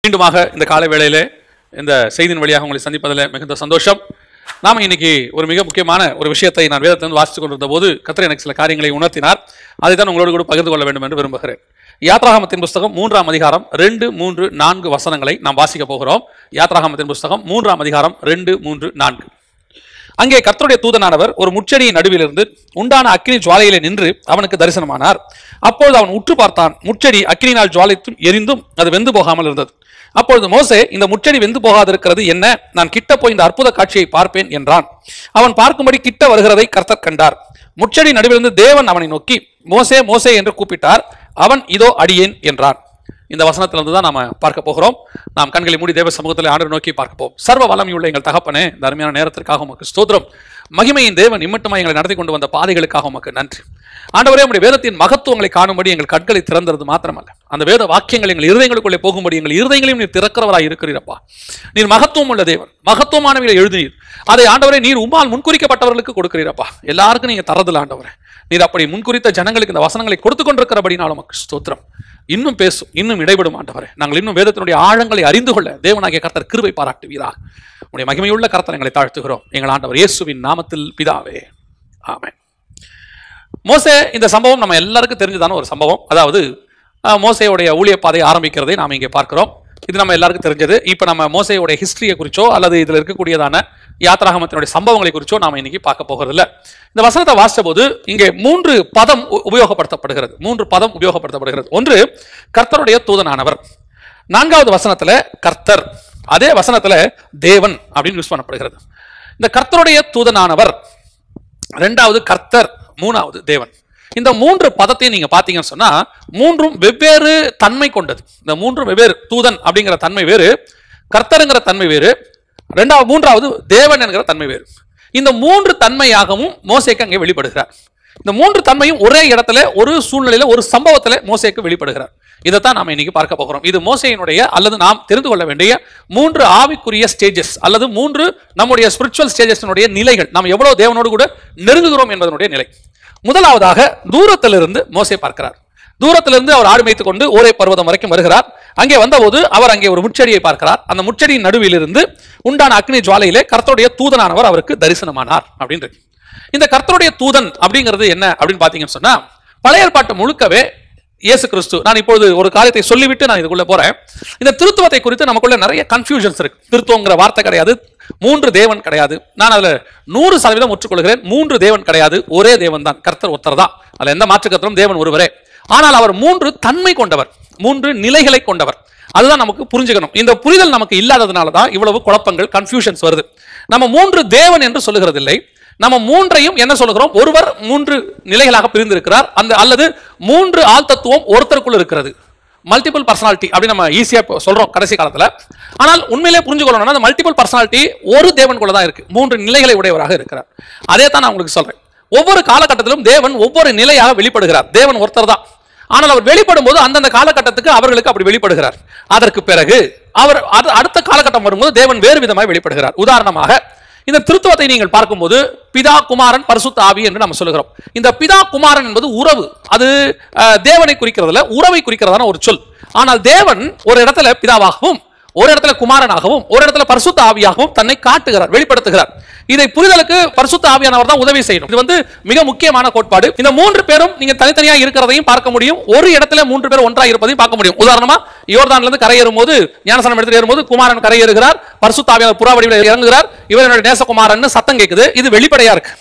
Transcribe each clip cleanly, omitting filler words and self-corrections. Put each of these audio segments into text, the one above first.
மீண்டுமாக இந்த காலை வேளையிலே இந்த செய்தியின் வழியாக உங்களை சந்திப்பதில் மிகுந்த சந்தோஷம். நாம இன்னைக்கு ஒரு மிக முக்கியமான ஒரு விஷயத்தை நான் வேதத்திலிருந்து வாசித்துக் கொண்டிருந்த போது கர்த்தர் எனக்கு சில காரியங்களை உணர்த்தினார். அதை தான் உங்களோடு கூட பகிர்ந்து கொள்ள வேண்டும் என்று விரும்புகிறேன். யாத்ராகமத்தின் புஸ்தகம் 3ஆம் அதிகாரம் 2, 3, 4 வசனங்களை நாம் வாசிக்க போகிறோம். யாத்ராகமத்தின் புஸ்தகம் 3ஆம் அதிகாரம் 2, 3, 4. அங்கே கர்த்தருடைய தூதனானவர் ஒரு முட்செடியின் நடுவிலிருந்து உண்டான அக்கினி ஜுவாலையிலே நின்று அவனுக்கு தரிசனமானார். அப்பொழுது அவன் உற்று பார்த்தான். முட்செடி அக்கினினால் ஜுவாலைத்தும் எரிந்தும் அது வெந்து போகாமல் இருந்தது. அப்பொழுது மோசே, இந்த முட்செடி வெந்து போகாதிருக்கிறது என்ன? நான் கிட்ட போய் இந்த அற்புத காட்சியை பார்ப்பேன் என்றான். அவன் பார்க்கும்படி கிட்ட வருகிறதை கர்த்தர் கண்டார். முட்செடி நடுவிலிருந்து தேவன் அவனை நோக்கி, மோசே மோசே என்று கூப்பிட்டார். அவன், இதோ அடியேன் என்றான். இந்த வசனத்திலிருந்து தான் நாம பார்க்க போகிறோம். நாம் கண்களை மூடி தேவ சமூகத்தில் ஆண்டவரை நோக்கி பார்க்க போவோம். சர்வ வல்லமையுள்ள எங்கள் தகப்பனே, இந்த அருமையான நேரத்திற்காக உமக்கு ஸ்தோத்திரம். மகிமையின் தேவன் இம்மட்டுமா எங்களை நடத்தி கொண்டு வந்த பாதைகளுக்காக உமக்கு நன்றி. ஆண்டவரே, உம்முடைய வேதத்தின் மகத்துவங்களை காணும்படி எங்கள் கண்களை திறந்தது மாத்திரமல்ல, அந்த வேத வாக்கியங்கள் எங்கள் இருதயங்களுக்குள்ளே போகும்படி எங்கள் இருதயங்களையும் நீர் திறக்கிறவராய் இருக்கிறீரப்பா. நீர் மகத்துவம் உள்ள தேவன், மகத்துவமானவர்களை எழுதினீர். அதை ஆண்டவரே நீர் உம்மால் முன்குறிக்கப்பட்டவர்களுக்கு கொடுக்கிறீரப்பா. எல்லாருக்கும் நீங்க தரதில்ல ஆண்டவரே. நீர் அப்படி முன்குறித்த ஜனங்களுக்கு இந்த வசனங்களை கொடுத்து கொண்டிருக்கிறபடினாலும் உமக்கு ஸ்தோத்திரம். இன்னும் பேசும், இன்னும் இடைபடும் ஆண்டவரே. நாங்கள் இன்னும் வேதத்தினுடைய ஆழங்களை அறிந்து கொள்ள தேவனாகிய கர்த்தர் கிருபை பாராட்டுவீராக. உடைய மகிமையுள்ள கர்த்தர் எங்களை தாழ்த்துகிறோம். எங்கள் ஆண்டவர் இயேசுவின் நாமத்தில் பிதாவே, ஆமென். மோசே, இந்த சம்பவம் நம்ம எல்லாருக்கும் தெரிஞ்சதான ஒரு சம்பவம். அதாவது மோசேயுடைய ஊழிய பாதை ஆரம்பிக்கிறதை நாம் இங்கே பார்க்கிறோம். இது நம்ம எல்லாருக்கும் தெரிஞ்சது. இப்போ நம்ம மோசேயுடைய ஹிஸ்டரியை குறிச்சோ அல்லது இதில் இருக்கக்கூடியதான யாத்ராகமத்தினுடைய சம்பவங்களை குறிச்சோ நாம் இன்னைக்கு பார்க்க போகிறதில்ல. இந்த வசனத்தை வாசித்த போது இங்கே 3 பதம் உபயோகப்படுத்தப்படுகிறது. 3 பதம் உபயோகப்படுத்தப்படுகிறது. ஒன்று, கர்த்தருடைய தூதனானவர். 4வது வசனத்துல கர்த்தர், அதே வசனத்துல தேவன் அப்படின்னு யூஸ் பண்ணப்படுகிறது. இந்த கர்த்தருடைய தூதனானவர், 2வது கர்த்தர், 3வது தேவன். இந்த 3 பதத்தையும் நீங்க பாத்தீங்கன்னு சொன்னா 3ம் வெவ்வேறு தன்மை கொண்டது. இந்த 3ம் வெவ்வேறு. தூதன் அப்படிங்கிற தன்மை வேறு, கர்த்தருங்கிற தன்மை வேறு, 3வது தேவன் என்கிற தன்மை வேறு. இந்த 3 தன்மையாகவும் மோசேக்கு அங்கே வெளிப்படுகிறார். இந்த 3 தன்மையும் ஒரே இடத்துல, ஒரு சூழ்நிலையில, ஒரு சம்பவத்துல மோசேக்கு வெளிப்படுகிறார். இதைத்தான் நாம இன்னைக்கு பார்க்க போகிறோம். இது மோசேயினுடைய அல்லது நாம் தெரிந்து கொள்ள வேண்டிய 3 ஆவிக்குரிய ஸ்டேஜஸ் அல்லது 3 நம்முடைய ஸ்பிரிச்சுவல் ஸ்டேஜஸினுடைய நிலைகள். நாம் எவ்வளவு தேவனோடு கூட நெருங்குகிறோம் என்பதனுடைய நிலை. முதலாவதாக தூரத்திலிருந்து மோசே பார்க்கிறார். தூரத்திலிருந்து அவர் ஆடு மேய்த்துக் கொண்டு ஓரே பர்வதம் வரைக்கும் வருகிறார். அங்கே வந்தபோது அவர் அங்கே ஒரு முட்செடியை பார்க்கிறார். அந்த முட்செடியின் நடுவிலிருந்து உண்டான அக்னி ஜுவாலையிலே கர்த்தருடைய தூதனானவர் அவருக்கு தரிசனமானார் அப்படின்னு. இந்த கர்த்தருடைய தூதன் அப்படிங்கிறது என்ன அப்படின்னு பாத்தீங்கன்னு சொன்னா, பழைய ஏற்பாட்டு முழுக்கவே இயேசு கிறிஸ்து. நான் இப்பொழுது ஒரு காரியத்தை சொல்லிவிட்டு நான் இதுக்குள்ள போறேன். இந்த திருத்துவத்தை குறித்து நமக்குள்ள நிறைய கன்ஃபியூஷன்ஸ் இருக்கு. திருத்துவங்கிற வார்த்தை கிடையாது, 3 தேவன் கிடையாது. நான் அதுல 100% ஒற்றுக்கொள்கிறேன். 3 தேவன் கிடையாது, ஒரே தேவன் தான், கர்த்தர் ஒருத்தர் தான். அதுல எந்த மாற்று கர்த்தரும் தேவன் ஒருவரே. ஆனால் அவர் 3 தன்மை கொண்டவர், 3 நிலைகளை கொண்டவர். அதுதான் நமக்கு புரிஞ்சுக்கணும். இந்த புரிதல் நமக்கு இல்லாததுனால தான் இவ்வளவு குழப்பங்கள், கன்ஃபியூஷன்ஸ் வருது. நம்ம 3 தேவன் என்று சொல்லுகிறது இல்லை. நம்ம 3ஐயும் என்ன சொல்லுகிறோம்? ஒருவர் 3 நிலைகளாக பிரிந்திருக்கிறார். அந்த அல்லது 3 ஆள் தத்துவம் ஒருத்தருக்குள்ள இருக்கிறது. மல்டிபிள் பர்சனாலிட்டி அப்படி நம்ம ஈஸியா சொல்றோம் கடைசி காலத்துல. ஆனால் உண்மையிலே புரிஞ்சுக்கொள்ளணும்னா அந்த மல்டிபிள் பர்சனாலிட்டி ஒரு தேவனுக்குள்ள தான் இருக்கு. 3 நிலைகளை உடையவராக இருக்கிறார். அதே தான் நான் உங்களுக்கு சொல்றேன். ஒவ்வொரு காலகட்டத்திலும் தேவன் ஒவ்வொரு நிலையாக வெளிப்படுகிறார். தேவன் ஒருத்தர் தான். ஆனால் அவர் வெளிப்படும் போது அந்தந்த காலகட்டத்துக்கு அவர்களுக்கு அப்படி வெளிப்படுகிறார். அதற்கு பிறகு அவர் அடுத்த காலகட்டம் வரும்போது தேவன் வேறு விதமாக வெளிப்படுகிறார். உதாரணமாக இந்த திருத்துவத்தை நீங்கள் பார்க்கும்போது பிதா, குமாரன், பரிசுத்த ஆவி என்று நம்ம சொல்லுகிறோம். இந்த பிதா குமாரன் என்பது உறவு. அது தேவனை குறிக்கிறதுல உறவை குறிக்கிறதான ஒரு சொல். ஆனால் தேவன் ஒரு இடத்துல பிதாவாகவும், ஒரு இடத்துல குமாரனாகவும், ஒரு இடத்துல பரிசுத்த ஆவியாகவும் தன்னை காட்டுகிறார், வெளிப்படுத்துகிறார். இதை புரிதலுக்கு பரிசுத்த ஆவியானவர் தான் உதவி செய்யணும். இது மிக முக்கியமான கோட்பாடு. இந்த 3 பேரும் நீங்க தனித்தனியாக இருக்கிறதையும் பார்க்க முடியும், ஒரு இடத்துல 3 பேர் ஒன்றாக இருப்பதையும் பார்க்க முடியும். உதாரணமா யோர்தான்ல இருந்து கரையேறும் போது, ஞானஸ்நானம் எடுத்து ஏறும்போது குமாரன் கரையேறுகிறார், பரிசுத்த ஆவியானவர் புறா வடிவில் இறங்குகிறார், இவர் என்னுடைய நேசகுமாரன் சத்தம் கேட்குது. இது வெளிப்படையா இருக்கு.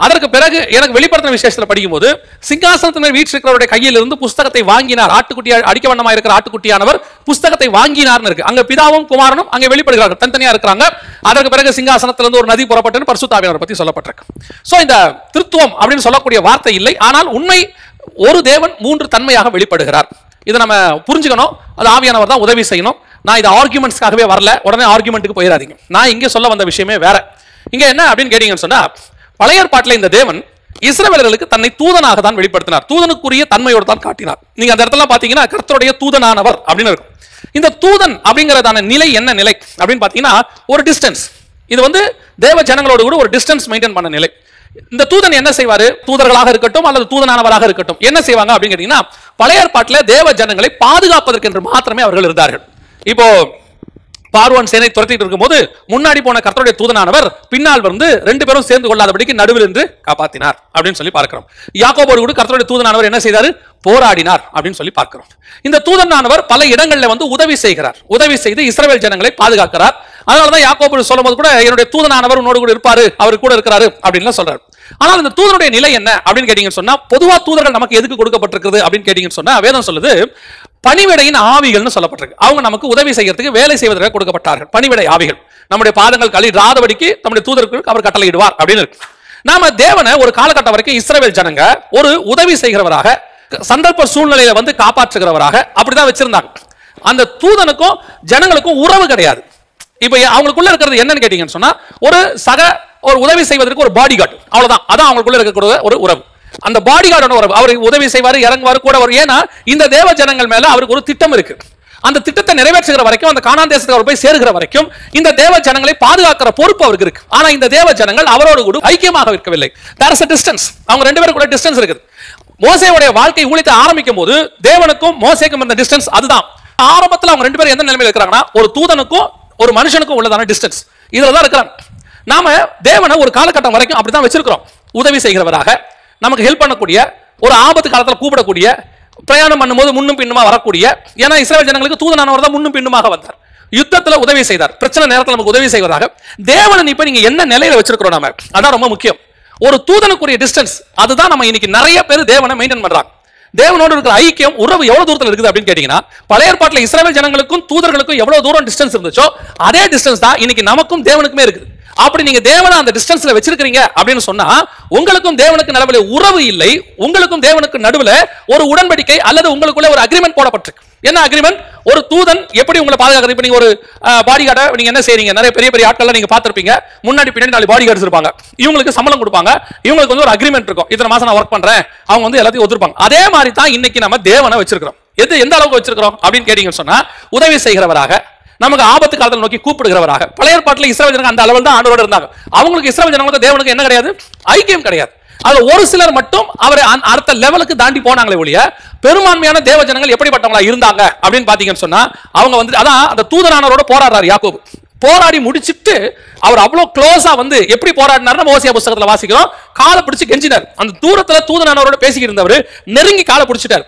அதற்கு பிறகு எனக்கு வெளிப்படுத்தின விசேஷத்தில் படிக்கும்போது, சிங்காசனத்தினர் வீற்றிருக்கிறவருடைய கையில் இருந்து புஸ்தகத்தை வாங்கினார். ஆட்டுக்குட்டி அடிக்க வண்ணமா இருக்கிற ஆட்டுக்குட்டியானவர் புஸ்தகத்தை வாங்கினார்னு இருக்கு. அங்க பிதாவும் குமாரனும் அங்கே வெளிப்படுகிறார்கள், தனித்தனியா இருக்கிறாங்க. அதற்கு பிறகு சிங்காசனத்திலிருந்து ஒரு நதி புறப்பட்டு பரிசுத்த ஆவியானவரை பத்தி சொல்லப்பட்டிருக்கு. சோ இந்த திருத்துவம் அப்படின்னு சொல்லக்கூடிய வார்த்தை இல்லை. ஆனால் உண்மை, ஒரு தேவன் 3 தன்மையாக வெளிப்படுகிறார். இதை நம்ம புரிஞ்சுக்கணும். அது ஆவியானவர் தான் உதவி செய்யணும். நான் இது ஆர்குமெண்ட்ஸ்க்காகவே வரல, உடனே ஆர்குமெண்ட்டுக்கு போயிடாதீங்க. நான் இங்கே சொல்ல வந்த விஷயமே வேற. இங்க என்ன அப்படின்னு கேட்டீங்கன்னு சொன்னா, பழைய ஏற்பாட்டில் இந்த தேவன் இஸ்ரவேலர்களுக்கு தன்னை தூதனாக தான் வெளிப்படுத்தினார். தூதனுக்குரிய தன்மையோடு தான் காட்டினார். நீங்க அந்த இடத்துல பாத்தீங்கன்னா கர்த்தருடைய தூதனானவர் அப்படின்னு இருக்கும். இந்த தூதன் அப்படிங்கிறதான நிலை என்ன நிலை அப்படின்னு பாத்தீங்கன்னா ஒரு டிஸ்டன்ஸ். இது தேவ ஜனங்களோடு கூட ஒரு டிஸ்டன்ஸ் மெயின்டைன் பண்ண நிலை. இந்த தூதன் என்ன செய்வாரு? தூதர்களாக இருக்கட்டும் அல்லது தூதனானவராக இருக்கட்டும் என்ன செய்வாங்க அப்படின்னு கேட்டீங்கன்னா, பழைய ஏற்பாட்டில் தேவ ஜனங்களை பாதுகாப்பதற்கு என்று மாத்திரமே அவர்கள் இருந்தார்கள். இப்போ பார்வோன் சேனை துரத்திட்டு இருக்கும்போது முன்னாடி போன கர்த்தருடைய தூதனானவர் பின்னால் வந்து 2 பேரும் சேர்ந்து கொள்ளாதபடிக்கு நடுவில் நின்று காப்பாத்தினார் அப்படின்னு சொல்லி பார்க்கிறோம். யாக்கோபோடு கூட கர்த்தருடைய தூதனானவர் என்ன செய்தாரு? போராடினார் அப்படின்னு சொல்லி பார்க்கிறோம். இந்த தூதனானவர் பல இடங்களில் வந்து உதவி செய்கிறார். உதவி செய்து இஸ்ரவேல் ஜனங்களை பாதுகாக்கிறார். அதனாலதான் யாக்கோபு சொல்லும்போது கூட என்னுடைய தூதனானவர் உன்னோடு கூட இருப்பாரு, அவர் கூட இருக்கிறாரு அப்படின்னு சொல்றாரு. ஆனால் இந்த தூதனுடைய நிலை என்ன அப்படின்னு கேட்டீங்கன்னு சொன்னா, பொதுவா தூதர்கள் நமக்கு எதுக்கு கொடுக்கப்பட்டிருக்கிறது அப்படின்னு கேட்டீங்கன்னு சொன்னா, வேதம் சொல்லுது பணிவிடையின் ஆவிகள்னு சொல்லப்பட்டிருக்கு. அவங்க நமக்கு உதவி செய்யறதுக்கு, வேலை செய்வதற்கு கொடுக்கப்பட்டார்கள். பணிவிடை ஆவிகள் நம்முடைய பாதங்கள் கழிராதபடிக்கு நம்முடைய தூதருக்கு அவர் கட்டளையிடுவார் அப்படின்னு இருக்கு. நாம தேவனை ஒரு காலகட்டம் வரைக்கும் இஸ்ரவேல் ஜனங்க ஒரு உதவி செய்கிறவராக, சந்தர்ப்ப சூழ்நிலையில வந்து காப்பாற்றுகிறவராக அப்படிதான் வச்சிருந்தாங்க. அந்த தூதனுக்கும் ஜனங்களுக்கும் உறவு கிடையாது. இப்ப அவங்களுக்குள்ள இருக்கிறது என்னன்னு கேட்டீங்கன்னு சொன்னா, ஒரு உதவி செய்வதற்கு ஒரு பாடி கார்டு, அவ்வளவுதான். அதான் அவங்களுக்குள்ள இருக்கக்கூடிய ஒரு உறவு. அந்த பாடி கார்டு உறவு. அவர் உதவி செய்வாரு, இறங்குவாரு, கூட வரும். ஏன்னா இந்த தேவ ஜனங்கள் மேல அவருக்கு ஒரு திட்டம் இருக்கு. அந்த திட்டத்தை நிறைவேற்றுகிற வரைக்கும், அந்த கானான் தேசத்துக்கு அவர் போய் சேருகிற வரைக்கும் இந்த தேவ ஜனங்களை பாதுகாக்கிற பொறுப்பு அவருக்கு இருக்கு. ஆனா இந்த தேவ ஜனங்கள் அவரோடு கூட ஐக்கியமாக இருக்கவில்லை. There is a distance. அவங்க 2 பேரும் கூட டிஸ்டன்ஸ் இருக்குது. மோசேயுடைய வாழ்க்கை ஊழியத்தை ஆரம்பிக்கும் போது தேவனுக்கும் மோசேக்கும் இருந்த டிஸ்டன்ஸ் அதுதான். ஆரம்பத்தில் அவங்க 2 பேரும் எந்த நிலைமையில் இருக்கிறாங்கன்னா, ஒரு தூதனுக்கும் ஒரு மனுஷனுக்கும் உள்ளதான டிஸ்டன்ஸ் இதுலதான் இருக்கிறாங்க. நாம தேவனை ஒரு காலகட்டம் வரைக்கும் அப்படித்தான் வச்சிருக்கிறோம். உதவி செய்கிறவராக, நமக்கு ஹெல்ப் பண்ணக்கூடிய, ஒரு ஆபத்து காலத்தில் கூப்பிடக்கூடிய, பிரயாணம் பண்ணும்போது முன்னும் பின்னுமா வரக்கூடிய. ஏன்னா இஸ்ரவேல் ஜனங்களுக்கு தூதனானவர் தான் முன்னும் பின்னுமாக வந்தார். யுத்தத்தில் உதவி செய்தார். பிரச்சனை நேரத்தில் நமக்கு உதவி செய்வதாக. தேவனை இப்ப நீங்க என்ன நிலையில வச்சிருக்கிறோம் நாம, அதான் ரொம்ப முக்கியம். ஒரு தூதனுக்குரிய டிஸ்டன்ஸ் அதுதான் நம்ம இன்னைக்கு நிறைய பேர் தேவனை மெயின்டைன் பண்றாங்க. தேவனோடு இருக்கிற ஐக்கியம், உறவு எவ்வளவு தூரத்தில் இருக்குது அப்படின்னு கேட்டீங்கன்னா, பழைய ஏற்பாட்டில் இஸ்ரவேல் ஜனங்களுக்கும் தூதர்களுக்கும் எவ்வளவு தூரம் டிஸ்டன்ஸ் இருந்துச்சோ அதே டிஸ்டன்ஸ் தான் இன்னைக்கு நமக்கும் தேவனுக்குமே இருக்குது. அப்படி நீங்க தேவனை அந்த டிஸ்டன்ஸ்ல வச்சிருக்கீங்க அப்படின்னு சொன்னா, உங்களுக்கும் தேவனுக்கு நடுவுல உறவு இல்லை, உங்களுக்கும் தேவனுக்கு நடுவுல ஒரு உடன்படிக்கை அல்லது உங்களுக்குள்ள ஒரு அக்ரிமெண்ட் போடப்பட்டிருக்கு. என்ன அக்ரிமெண்ட்? ஒரு தூதன் எப்படி உங்களை பாதுகாக்கிறது? இப்ப நீங்க ஒரு பாடி கார்டை நீங்க என்ன செய்றீங்க? நிறைய பெரிய பெரிய ஆட்கள் நீங்க பார்த்திருப்பீங்க. முன்னாடி பின்னாடி 4 பாடி கார்ட்ஸ் இருப்பாங்க. இவங்களுக்கு சம்பளம் கொடுப்பாங்க. இவங்களுக்கு வந்து ஒரு அக்ரிமெண்ட் இருக்கும். இத்தனை மாசம் நான் ஒர்க் பண்றேன், அவங்க வந்து எல்லாத்தையும் ஒத்துருப்பாங்க. அதே மாதிரி தான் இன்னைக்கு நம்ம தேவனை வச்சிருக்கிறோம். எந்த அளவுக்கு வச்சிருக்கிறோம் அப்படின்னு கேட்டீங்கன்னு சொன்னா, உதவி செய்கிறவராக, நமக்கு ஆபத்து காலத்தை நோக்கி கூப்பிடுகிறவராக. பழைய ஏற்பாட்டில் இஸ்ரவேல் ஜனங்க அந்த அளவில் தான் ஆண்டவரோடு இருந்தாங்க. அவங்களுக்கு இஸ்ரவேல் ஜனங்களுக்கு தேவனுக்கு என்ன கிடையாது? ஐக்கியம் கிடையாது. அது ஒரு சிலர் மட்டும் அவரை அடுத்த லெவலுக்கு தாண்டி போனாங்களே ஒழிய, பெரும்பான்மையான தேவ ஜனங்கள் எப்படிப்பட்டவங்களா இருந்தாங்க அப்படின்னு பாத்தீங்கன்னு சொன்னா, அவங்க வந்து அதான் அந்த தூதனானவரோட போராடுறாரு யாக்கோபு. போராடி முடிச்சிட்டு அவர் அவ்வளவு க்ளோஸா வந்து எப்படி போராடினார் ஓசியா புத்தகத்துல வாசிக்கிறோம். காலை பிடிச்சு கெஞ்சினார். அந்த தூரத்துல தூதனானவரோட பேசிக்கிட்டு இருந்தவர் நெருங்கி காலை பிடிச்சிட்டார்.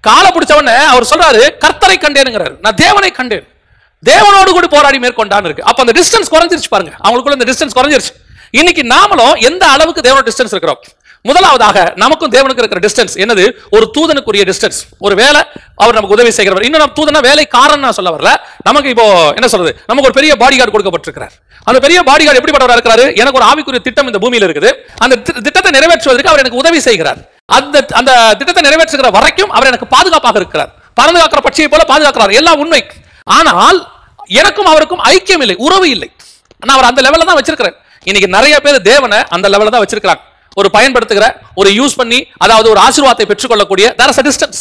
காலை பிடிச்சவன அவர் சொல்றாரு, கர்த்தரை கண்டேனுங்கிறார். நான் தேவனை கண்டேன், தேவனோடு கூட போராடி மேற்கொண்டான்னு இருக்கு. அப்ப அந்த டிஸ்டன்ஸ் குறைஞ்சிருச்சு பாருங்க. அவங்களுக்குள்ள இந்த டிஸ்டன்ஸ் குறைஞ்சிருச்சு. இன்னைக்கு நாமளும் எந்த அளவுக்கு தேவனோட டிஸ்டன்ஸ் இருக்கிறோம்? முதலாவதாக நமக்கும் தேவனுக்கு இருக்கிற டிஸ்டன்ஸ் என்னது? ஒரு தூதனுக்குரிய டிஸ்டன்ஸ். ஒரு வேலை அவர் நமக்கு உதவி செய்கிறவர். இன்னும் நம்ம தூதனா வேலை காரணம் நான் சொல்ல வரல. நமக்கு இப்போ என்ன சொல்றது, நமக்கு ஒரு பெரிய பாடி கார்டு கொடுக்கப்பட்டிருக்கிறார். அந்த பெரிய பாடி கார்டு எப்படிப்பட்டவரா இருக்கிறாரு? எனக்கு ஒரு ஆவிக்குரிய திட்டம் இந்த பூமியில இருக்குது. அந்த திட்டத்தை நிறைவேற்றுவதற்கு அவர் எனக்கு உதவி செய்கிறார். அந்த திட்டத்தை நிறைவேற்றுகிற வரைக்கும் அவர் எனக்கு பாதுகாப்பாக இருக்கிறார். பாதுகாக்கிற பட்சியை போல பாதுகாக்கிறார். எல்லாம் உண்மை. ஆனால் எனக்கும் அவருக்கும் ஐக்கியம் இல்லை, உறவு இல்லை. நான் அவர் அந்த லெவல்ல தான் வச்சிருக்கிறேன். இன்னைக்கு நிறைய பேர் தேவனை அந்த லெவல்ல தான் வச்சிருக்காங்க. ஒரு பயன்படுத்துகிற, ஒரு யூஸ் பண்ணி, அதாவது ஒரு ஆசீர்வாதத்தை பெற்றுக்கொள்ளக்கூடிய there is a distance.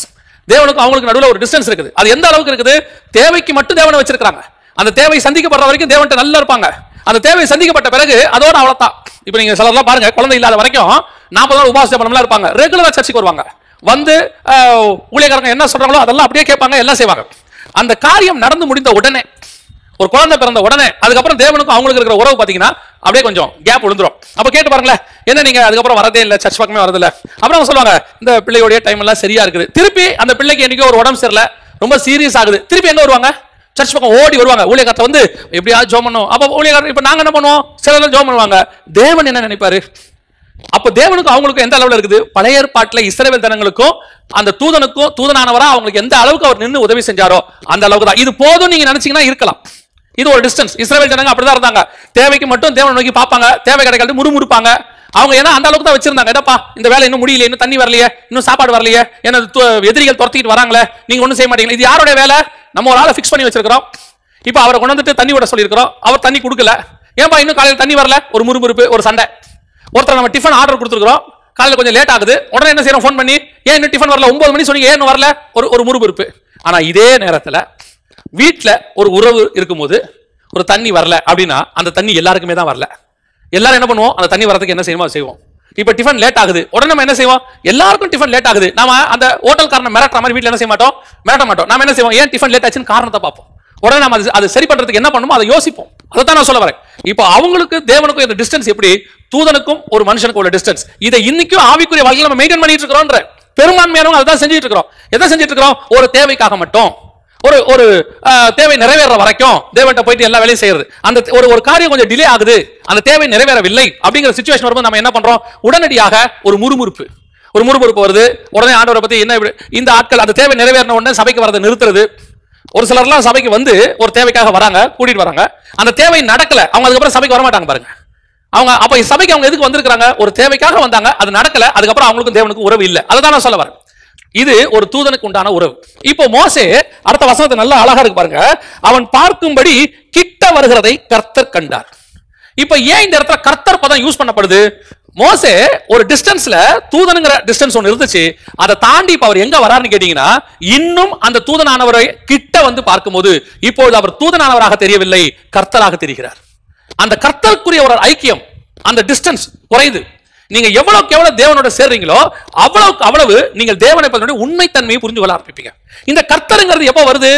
தேவனுக்கும் அவங்களுக்கு நடுவில் ஒரு டிஸ்டன்ஸ் இருக்குது. அது எந்த அளவுக்கு இருக்குது? தேவைக்கு மட்டும் தேவனை வச்சிருக்காங்க. அந்த தேவை சந்திக்கப்படுற வரைக்கும் தேவன்ட்ட நல்லா இருப்பாங்க. அந்த தேவை சந்திக்கப்பட்ட பிறகு அதோட அவ்வளவுதான். இப்ப நீங்க சிலர்லாம் பாருங்க, குழந்தை இல்லாத வரைக்கும் 40 நாள் உபவாச ஜெபம்லாம் இருப்பாங்க. ரெகுலரா சர்ச்சுக்கு வருவாங்க. வந்து ஊழியக்காரங்க என்ன சொல்றாங்களோ அதெல்லாம் அப்படியே கேட்பாங்க, எல்லாம் செய்வாங்க. அந்த காரியம் நடந்து முடிந்த உடனே, ஒரு குழந்தை பிறந்த உடனே, அதுக்கப்புறம் தேவனுக்கும் அவங்களுக்கு இருக்கிற உறவு பாத்தீங்கன்னா அப்படியே கொஞ்சம் கேப் விழுந்துரும். அப்ப கேட்டு பாருங்களேன், என்ன நீங்க அதுக்கப்புறம் வரதே இல்லை, சர்ச் பக்கமே வரதில்லை. அப்புறம் அவங்க சொல்லுவாங்க, இந்த பிள்ளையோடைய டைம் எல்லாம் சரியா இருக்குது. திருப்பி அந்த பிள்ளைக்கு என்னைக்கோ ஒரு உடம்பு சரியில்லை, ரொம்ப சீரியஸ் ஆகுது. திருப்பி எங்க வருவாங்க? சர்ச் பக்கம் ஓடி வருவாங்க. ஊழியக்காரத்தை வந்து எப்படியாவது ஜோம் பண்ணும். அப்ப ஊழியக்காரர் இப்ப நாங்க என்ன பண்ணுவோம்? சிலர் ஜோம் பண்ணுவாங்க. தேவன் என்ன நினைப்பாரு? அப்ப தேவனுக்கும் அவங்களுக்கும் எந்த அளவுல இருக்குது? பழைய ஏற்பாட்டில் இஸ்ரவேல் ஜனங்களுக்கும் அந்த தூதனுக்கும், தூதனானவரா அவங்களுக்கு எந்த அளவுக்கு அவர் நின்று உதவி செஞ்சாரோ அந்த அளவுக்கு தான். இது போதும் நீங்க நினைச்சீங்கன்னா இருக்கலாம். இது ஒரு டிஸ்டன்ஸ். இஸ்ரவேல் ஜனங்க அப்படிதான் இருந்தாங்க. தேவைக்கு மட்டும் தேவனை நோக்கி பார்ப்பாங்க, தேவை கிடைக்காது முறுமுறுப்பாங்க. அவங்க ஏன்னா அந்த அளவுக்கு தான் வச்சிருந்தாங்க. என்னப்பா இந்த வேலை இன்னும் முடியல, இன்னும் தண்ணி வரலையே, இன்னும் சாப்பாடு வரலையே, ஏன்னா எதிரிகள் துரத்திட்டு வராங்களே, நீங்க ஒன்றும் செய்ய மாட்டீங்க. இது யாருடைய வேலை? நம்ம ஒரு ஆளை ஃபிக்ஸ் பண்ணி வச்சிருக்கிறோம். இப்ப அவரை கொண்டு வந்துட்டு தண்ணி விட சொல்லியிருக்கிறோம். அவர் தண்ணி கொடுக்கல. ஏன்பா இன்னும் காலையில் தண்ணி வரல? ஒரு முறுமுறுப்பு, ஒரு சண்டை. ஒருத்தர் நம்ம டிஃபன் ஆர்டர் கொடுத்துருக்கிறோம், காலையில் கொஞ்சம் லேட் ஆகுது. உடனே என்ன செய்யறோம்? ஃபோன் பண்ணி, ஏன் இன்னும் டிஃபன் வரல? 9 மணி சொன்னீங்க, ஏன் வரல? ஒரு முறுமுறுப்பு. ஆனா இதே நேரத்தில் வீட்டில் ஒரு உறவு இருக்கும்போது ஒரு தண்ணி வரல அப்படின்னா அந்த தண்ணி எல்லாருக்குமே தான் வரல. எல்லாரும் என்ன பண்ணுவோம்? அந்த தண்ணி வரதுக்கு என்ன செய்வோமோ செய்வோம். இப்ப டிஃபன் லேட் ஆகுது, உடனே நம்ம என்ன செய்வோம்? எல்லாருக்கும் டிஃபன் லேட் ஆகுது. நாம அந்த ஹோட்டல்காரனை மிரட்டுற மாதிரி வீட்டில் என்ன செய்ய மாட்டோம்? மிரட்ட மாட்டோம். நாம என்ன செய்வோம்? ஏன் டிஃபன் லேட் ஆச்சுன்னு காரணத்தை பார்ப்போம். உடனே நம்ம அதை சரி பண்றதுக்கு என்ன பண்ணுமோ அதை யோசிப்போம். அதை தான் நான் சொல்ல வரேன். இப்போ அவங்களுக்கு தேவனுக்கும் இந்த டிஸ்டன்ஸ் எப்படி, தூதனுக்கும் ஒரு மனுஷனுக்கு உள்ள டிஸ்டன்ஸ், இதை இன்னைக்கும் ஆவிக்குரிய வாழ்க்கையில நம்ம மெயின்டைன் பண்ணிட்டு இருக்கிறோம்ன்ற பெரும்பான்மையானவங்க அதை தான் செஞ்சுட்டு இருக்கிறோம். எதை செஞ்சுட்டு இருக்கிறோம்? ஒரு தேவைக்காக மட்டும், ஒரு ஒரு தேவை நிறைவேற வரைக்கும் தேவன்கிட்ட போயிட்டு எல்லா வேலையும் செய்யறது. அந்த ஒரு காரியம் கொஞ்சம் டிலே ஆகுது, அந்த தேவை நிறைவேறவில்லை அப்படிங்கிற சிச்சுவேஷன் வரும்போது நம்ம என்ன பண்றோம்? உடனடியாக ஒரு முறுமுறுப்பு வருது. உடனே ஆண்டவரை பத்தி என்ன, இந்த ஆட்கள் அந்த தேவை நிறைவேறின உடனே சபைக்கு வரதை நிறுத்துறது. ஒரு சிலர்லாம் சபைக்கு வந்து ஒரு தேவைக்காக வராங்க, கூட்டிட்டு வராங்க, அந்த தேவை நடக்கல, அவங்க அதுக்கப்புறம் சபைக்கு வரமாட்டாங்க பாருங்க. அவங்க அப்ப சபைக்கு அவங்க எதுக்கு வந்திருக்காங்க? ஒரு தேவைக்காக வந்தாங்க, அது நடக்கல, அதுக்கப்புறம் அவங்களுக்கும் தேவனுக்கும் உறவு இல்லை. அதுதான் நான் சொல்ல வரேன். இது ஒரு தூதனுக்கு உண்டான உறவு. இப்போ மோசே அடுத்த வசனத்தை நல்லா அழகா இருக்கு பாருங்க. அவன் பார்க்கும்படி கிட்ட வருகிறதை கர்த்தர் கண்டார். இப்ப ஏன் இந்த இடத்துல கர்த்தர் பதம் யூஸ் பண்ணப்படுது? மோசே ஒரு டிஸ்டன்ஸ்ல, தூதனுங்கிற டிஸ்டன்ஸ் ஒன்று இருந்துச்சு, அதை தாண்டி இப்ப அவர் எங்க வராருன்னு கேட்டீங்கன்னா, இன்னும் அந்த தூதனானவரை கிட்ட வந்து பார்க்கும்போது இப்பொழுது அவர் தூதனானவராக தெரியவில்லை, கர்த்தராக தெரிகிறார். அந்த கர்த்தருக்குரிய ஒரு ஐக்கியம், அந்த டிஸ்டன்ஸ் குறையுது. நீங்க எவ்வளவுக்கு எவ்வளவு தேவனோட சேர்றீங்களோ அவ்வளவுக்கு அவ்வளவு நீங்கள் தேவனை பற்றிய உண்மைத்தன்மையை புரிந்து கொள்ள ஆரம்பிப்பீங்க. இந்த கர்த்தருங்கிறது எப்போ வருது?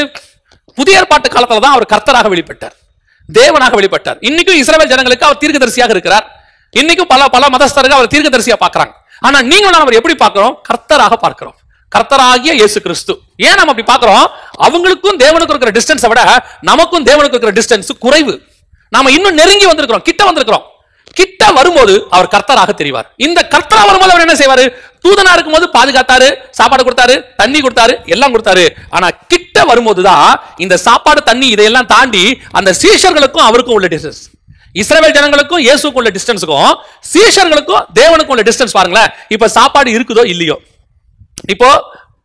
புதிய ஏற்பாட்டு காலத்துல தான் அவர் கர்த்தராக வெளிப்பட்டார், தேவனாக வெளிப்பட்டார். இன்னைக்கும் இஸ்ரவேல் ஜனங்களுக்கு அவர் தீர்க்கதரிசியாக இருக்கிறார். இன்னைக்கும் பல மதஸ்தர்கள் அவர் தீர்க்கதரிசியா பார்க்கறாங்க. ஆனா நீங்களும் அவர் எப்படி பார்க்கிறோம்? கர்த்தராக பார்க்கிறோம், கர்த்தராகிய இயேசு கிறிஸ்து. ஏன் நம்ம அப்படி பார்க்கிறோம்? அவங்களுக்கும் தேவனுக்கும் இருக்கிற டிஸ்டன்ஸை விட நமக்கும் தேவனுக்கு இருக்கிற டிஸ்டன்ஸ் குறைவு. நாம இன்னும் நெருங்கி வந்திருக்கிறோம், கிட்ட வந்திருக்கிறோம். கிட்ட வரும்போது அவர் கர்த்தராக தெரிவார். இந்த கர்த்தரா வரும்போது அவர் என்ன செய்வாரு? தூதனா இருக்கும்போது பாதுகாத்தாரு, சாப்பாடு கொடுத்தாரு, தண்ணி கொடுத்தாரு, எல்லாம் கொடுத்தாரு. ஆனா கிட்ட வரும்போதுதான் இந்த சாப்பாடு, தண்ணி இதையெல்லாம் தாண்டி அந்த சீஷர்களுக்கும் அவருக்கும் உள்ள டிஸ்டன்ஸ், இஸ்ரவேல் ஜனங்களுக்கும் இயேசுக்கும் உள்ள டிஸ்டன்ஸுக்கும் சீஷர்களுக்கும் தேவனுக்கும் உள்ள டிஸ்டன்ஸ் பாருங்களேன். இப்ப சாப்பாடு இருக்குதோ இல்லையோ, இப்போ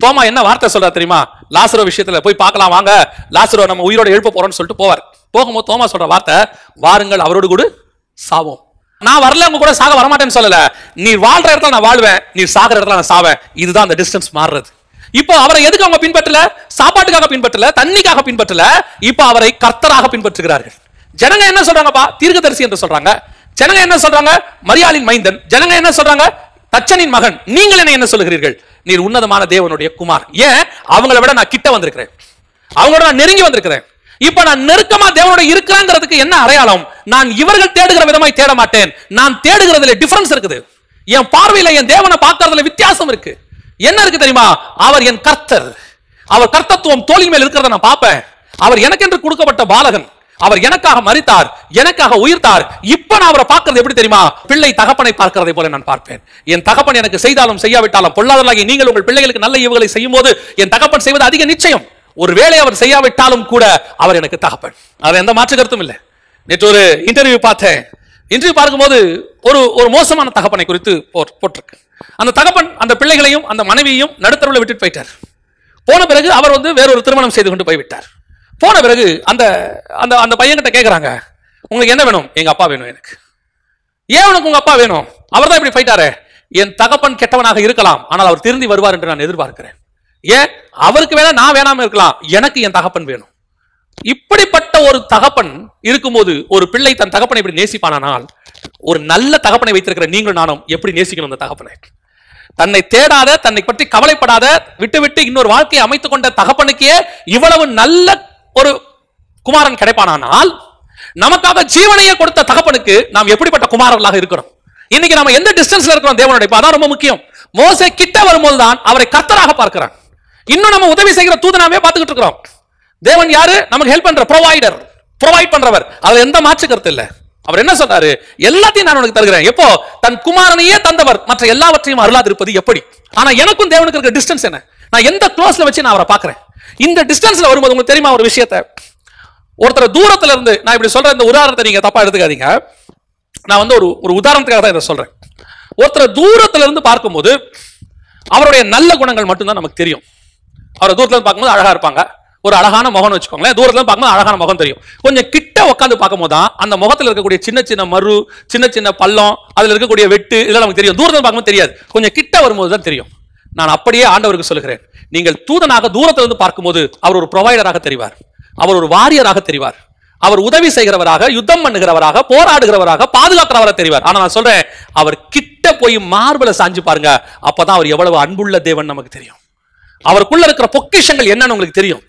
தோமா என்ன வார்த்தை சொல்றா தெரியுமா? லாசரோ விஷயத்துல போய் பார்க்கலாம் வாங்க, லாசரோ நம்ம உயிரோட எழுப்ப போறோம்னு சொல்லிட்டு போவார். போகும்போது தோமா சொல்ற வார்த்தை, வாருங்கள் அவரோடு கூட சாவோம். நான் வரல, உங்க கூட சாக வரமாட்டேன்னு சொல்லல, நீ வாழ்ற இடத்துல நான் வாழ்வேன், நீ சாகிற இடத்துல நான் சாவேன். இதுதான் அந்த டிஸ்டன்ஸ் மாறுறது. இப்போ அவரை எதுக்கு அவங்க பின்பற்றல? சாப்பாட்டுக்காக பின்பற்றல, தண்ணிக்காக பின்பற்றல, இப்போ அவரை கர்த்தராக பின்பற்றுகிறார்கள். ஜனங்க என்ன சொல்றாங்கப்பா? தீர்க்கதரிசி என்று சொல்றாங்க. ஜனங்க என்ன சொல்றாங்க? மரியாளின் மைந்தன். ஜனங்க என்ன சொல்றாங்க? தச்சனின் மகன். நீங்கள் என்ன சொல்லுகிறீர்கள்? நீர் உன்னதமான தேவனுடைய குமார். ஏன்? அவங்களை விட நான் கிட்ட வந்திருக்கிறேன், அவங்களோட நான் நெருங்கி வந்திருக்கிறேன். இப்ப நான் நெருக்கமா தேவனோட இருக்கிறேங்கிறதுக்கு என்ன அடையாளம்? நான் இவர்கள் தேடுகிற விதமாய் தேட மாட்டேன். நான் தேடுகிறதுல டிஃபரன்ஸ் இருக்குது. என் பார்வையில என் தேவனை பார்க்கறதுல வித்தியாசம் இருக்கு. என்ன இருக்கு தெரியுமா? அவர் என் கர்த்தர், அவர் கர்த்தத்துவம் தோளின் மேல் இருக்கிறத நான் பார்ப்பேன். அவர் எனக்கென்று கொடுக்கப்பட்ட பாலகன், அவர் எனக்காக மரித்தார், எனக்காக உயிர்த்தார். இப்ப நான் அவரை பார்க்கிறது எப்படி தெரியுமா? பிள்ளை தகப்பனை பார்க்கிறதை போல நான் பார்ப்பேன். என் தகப்பன் எனக்கு செய்தாலும் செய்யாவிட்டாலும், பொல்லாதவர்களாகிய நீங்கள் உங்கள் பிள்ளைகளுக்கு நல்ல ஈவுகளை செய்யும் போது என் தகப்பன் செய்வது அதிக நிச்சயம். ஒருவேளை அவர் செய்யாவிட்டாலும் கூட அவர் எனக்கு தகப்பன். அது எந்த மாற்று கருத்தும் இல்லை. நேற்று ஒரு இன்டர்வியூ பார்த்தேன். இன்டர்வியூ பார்க்கும்போது ஒரு மோசமான தகப்பனை குறித்து போட்டிருக்கு. அந்த தகப்பன் அந்த பிள்ளைகளையும் அந்த மனைவியையும் நடுத்தரவில் விட்டுட்டு போயிட்டார். போன பிறகு அவர் வேறொரு திருமணம் செய்து கொண்டு போய்விட்டார். போன பிறகு அந்த அந்த அந்த பையன்கிட்ட கேட்குறாங்க, உங்களுக்கு என்ன வேணும்? எங்க அப்பா வேணும் எனக்கு. ஏன் உனக்கு உங்க அப்பா வேணும்? அவர் தான் இப்படி போயிட்டாரு. என் தகப்பன் கெட்டவனாக இருக்கலாம், ஆனால் அவர் திருந்தி வருவார் என்று நான் எதிர்பார்க்கிறேன். ஏன்? அவருக்கு வேணா நான் வேணாம இருக்கலாம், எனக்கு என் தகப்பன் வேணும். இப்படிப்பட்ட ஒரு தகப்பன் இருக்கும்போது ஒரு பிள்ளை தன் தகப்பனை இப்படி நேசிப்பானால், ஒரு நல்ல தகப்பனை வைத்திருக்கிற நீங்கள் நானும் எப்படி நேசிக்கணும் அந்த தகப்பனை? தன்னை தேடாத, தன்னை பற்றி கவலைப்படாத, விட்டு இன்னொரு வாழ்க்கையை அமைத்துக் கொண்ட தகப்பனுக்கே இவ்வளவு நல்ல ஒரு குமாரன் கிடைப்பானால், நமக்காக ஜீவனையே கொடுத்த தகப்பனுக்கு நாம் எப்படிப்பட்ட குமாரர்களாக இருக்கிறோம்? இன்னைக்கு நம்ம எந்த டிஸ்டன்ஸ்ல இருக்கிறோம் தேவனுடைய? அதான் ரொம்ப முக்கியம். மோசே கிட்ட வரும்போதுதான் அவரை கர்த்தராக பார்க்கிறான். இன்னும் நம்ம உதவி செய்கிற தூதனாவே பார்த்துக்கிட்டு இருக்கிறோம். தேவன் யாரு? நமக்கு ஹெல்ப் பண்ற ப்ரொவைடர், ப்ரொவைட் பண்றவர். அதுல எந்த மாற்று கருத்து இல்ல. அவர் என்ன சொல்றாரு? எல்லாத்தையும் நான் உனக்கு தருகிறேன். எப்போ? தன் குமாரனையே தந்தவர் மற்ற எல்லாவற்றையும் அருளாதிருப்பது எப்படி? ஆனா எனக்கும் தேவனுக்கு இருக்கிற டிஸ்டன்ஸ் என்ன? நான் எந்த க்ளோஸ்ல வச்சு நான் அவரை பார்க்கிறேன்? இந்த டிஸ்டன்ஸ்ல வரும்போது உங்களுக்கு தெரியுமா ஒரு விஷயத்தை? ஒருத்தர் தூரத்துல இருந்து, நான் இப்படி சொல்ற இந்த உதாரணத்தை நீங்க தப்பா எடுத்துக்காதீங்க. நான் ஒரு உதாரணத்துக்காக தான் இதை சொல்றேன். ஒருத்தர் தூரத்துல இருந்து பார்க்கும்போது அவருடைய நல்ல குணங்கள் மட்டும்தான் நமக்கு தெரியும். அவரை தூரத்துல இருந்து பார்க்கும்போது அழகா இருப்பாங்க, ஒரு அழகான முகம் வச்சுக்கோங்களேன். தூரத்துல இருந்து பார்க்கும்போது அழகான முகம் தெரியும். கொஞ்சம் கிட்ட உட்காந்து பார்க்கும்போது தான் அந்த முகத்தில் இருக்கக்கூடிய சின்ன சின்ன மறு, சின்ன சின்ன பள்ளம், அதுல இருக்கக்கூடிய வெட்டு இதெல்லாம் நமக்கு தெரியும். தூரத்துல பார்க்கும்போது தெரியாது, கொஞ்சம் கிட்ட வரும்போது தான் தெரியும். நான் அப்படியே ஆண்டவருக்கு சொல்லுகிறேன், நீங்கள் தூதனாக தூரத்துல இருந்து பார்க்கும்போது அவர் ஒரு ப்ரொவைடராக தெரிவார், அவர் ஒரு வாரியராக தெரிவார், அவர் உதவி செய்கிறவராக, யுத்தம் பண்ணுகிறவராக, போராடுகிறவராக, பாதுகாக்கிறவராக தெரிவார். ஆனா நான் சொல்றேன், அவர் கிட்ட போய் மார்பல சாஞ்சு பாருங்க, அப்பதான் அவர் எவ்வளவு அன்புள்ள தேவன் நமக்கு தெரியும். அவருக்குள்ள இருக்கிற பொக்கிஷங்கள் என்னன்னு உங்களுக்கு தெரியும்.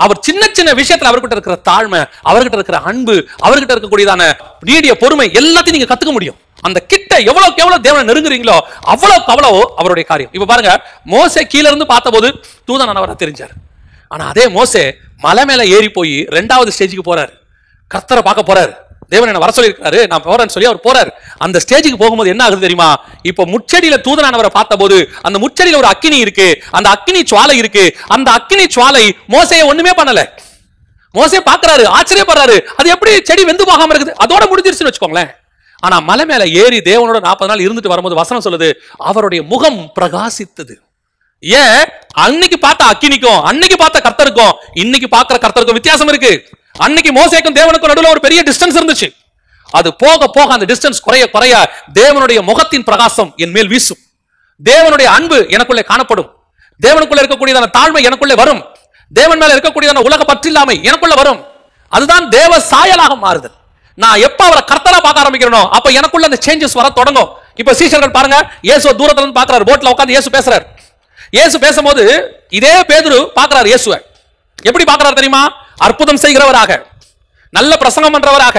அவர் சின்ன சின்ன விஷயத்துல அவர்கிட்ட இருக்கிற தாழ்மை, அவர்கிட்ட இருக்கிற அன்பு, அவர்கிட்ட இருக்கக்கூடியதான நீடிய பொறுமை எல்லாத்தையும் நீங்க கத்துக்க முடியும். அந்த கிட்ட எவ்வளவுக்கு எவ்வளவு தேவனை நெருங்குறீங்களோ அவ்வளவுக்கு அவ்வளவு அவருடைய காரியம். இப்ப பாருங்க, மோசே கீழ இருந்து பார்த்தபோது தூதனானவரா தெரிஞ்சார். ஆனா அதே மோசே மலை மேல ஏறி போய் 2வது ஸ்டேஜுக்கு போறாரு. கர்த்தரை பார்க்க போறாரு. தேவன் என்ன வர சொல்லியிருக்காரு, நான் போறேன்னு சொல்லி அவர் போறாரு. அந்த ஸ்டேஜுக்கு போகும்போது என்ன ஆகுது தெரியுமா? இப்போ முச்செடியில தூதனானவரை பார்த்தபோது அந்த முச்செடியில ஒரு அக்கினி இருக்கு, அந்த அக்கினி சுவாலை இருக்கு. அந்த அக்கினி சுவாலை மோசேயை ஒண்ணுமே பண்ணல. மோசே பார்க்கறாரு, ஆச்சரியப்படுறாரு, அது எப்படி செடி வெந்து போகாம இருக்குது, அதோட முடிஞ்சிருச்சுன்னு வச்சுக்கோங்களேன். ஆனா மலை மேல ஏறி தேவனோட 40 நாள் இருந்துட்டு வரும்போது வசனம் சொல்லுது, அவருடைய முகம் பிரகாசித்தது. ஏன்? அன்னைக்கு பார்த்த அக்கினிக்கும் அன்னைக்கு பார்த்த கர்த்தருக்கும் இன்னைக்கு பார்க்கிற கர்த்தருக்கும் வித்தியாசம் இருக்கு. அன்னைக்கு மோசேக்கும் தேவனுக்கும் நடுவில் ஒரு பெரிய டிஸ்டன்ஸ் இருந்துச்சு. அது போக போக அந்த டிஸ்டன்ஸ் குறைய குறைய தேவனுடைய முகத்தின் பிரகாசம் என் மேல் வீசும். தேவனுடைய அன்பு எனக்குள்ளே காணப்படும். தேவனுக்குள்ள இருக்கக்கூடியதான தாழ்மை எனக்குள்ளே வரும். தேவன் மேல இருக்கக்கூடியதான உலக பற்றில்லாமை எனக்குள்ள வரும். அதுதான் தேவ சாயலாக மாறுதல். நான் எப்ப அவரை கர்த்தரா பார்க்க ஆரம்பிக்கிறேனோ அப்ப எனக்குள்ள அந்த சேஞ்சஸ் வர தொடங்கும். இப்ப சீஷர்கள் பாருங்க, இயேசு தூரத்துல இருந்து பார்க்கறாரு, போட்ல உட்கார்ந்து இயேசு பேசுறாரு. இயேசு பேசும்போது இதே பேதுரு பார்க்கறாரு இயேசுவை. எப்படி பார்க்கறாரு தெரியுமா? அற்புதம் செய்கிறவராக, நல்ல பிரசங்கம் பண்றவராக,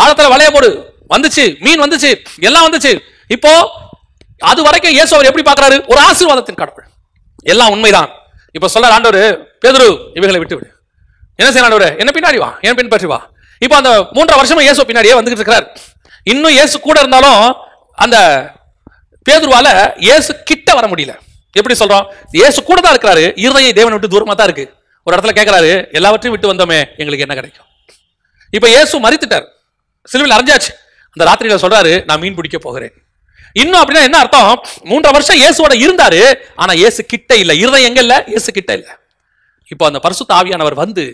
ஆழத்துல வளைய போடு வந்துச்சு, மீன் வந்துச்சு, எல்லாம் வந்துச்சு. இப்போ அது வரைக்கும் இயேசு அவர் எப்படி பார்க்கறாரு? ஒரு ஆசீர்வாதத்தின் கடவுள். எல்லாம் உண்மைதான். இப்ப சொல்ற ஆண்டவர், பேதுரு இவைகளை விட்டு விடு, என்ன செய்ய ஆண்டவரே, என்ன பின்னாடி வா, என்ன பின்பற்றி வா. இப்போ அந்த 3 வருஷமா இயேசு பின்னாடியே வந்துகிட்டு இருக்கிறார். இன்னும் இயேசு கூட இருந்தாலும் அந்த பேதுருவால இயேசு கிட்ட வர முடியல. எப்படி சொல்றோம்? இயேசு கூட தான் இருக்கிறாரு, இருதயம் தேவனை விட்டு தூரமா தான் இருக்கு. ஒரு இடத்துல கேட்கிறாரு, எல்லாவற்றையும் விட்டு வந்தோமே, எங்களுக்கு என்ன கிடைக்கும்? இப்ப இயேசு மரித்துட்டார், சிலுவையில் அறைஞ்சாச்சு. அந்த ராத்திரியில சொல்றாரு, நான் மீன் பிடிக்க போகிறேன். இன்னும் அப்படின்னா என்ன அர்த்தம்? 3 வருஷம் இயேசுவோட இருந்தாரு, ஆனா இயேசு கிட்ட இல்ல. இருதயம் எங்க இல்ல? இயேசு கிட்ட இல்ல. இப்போ அந்த பரிசுத்த ஆவியானவர் வந்து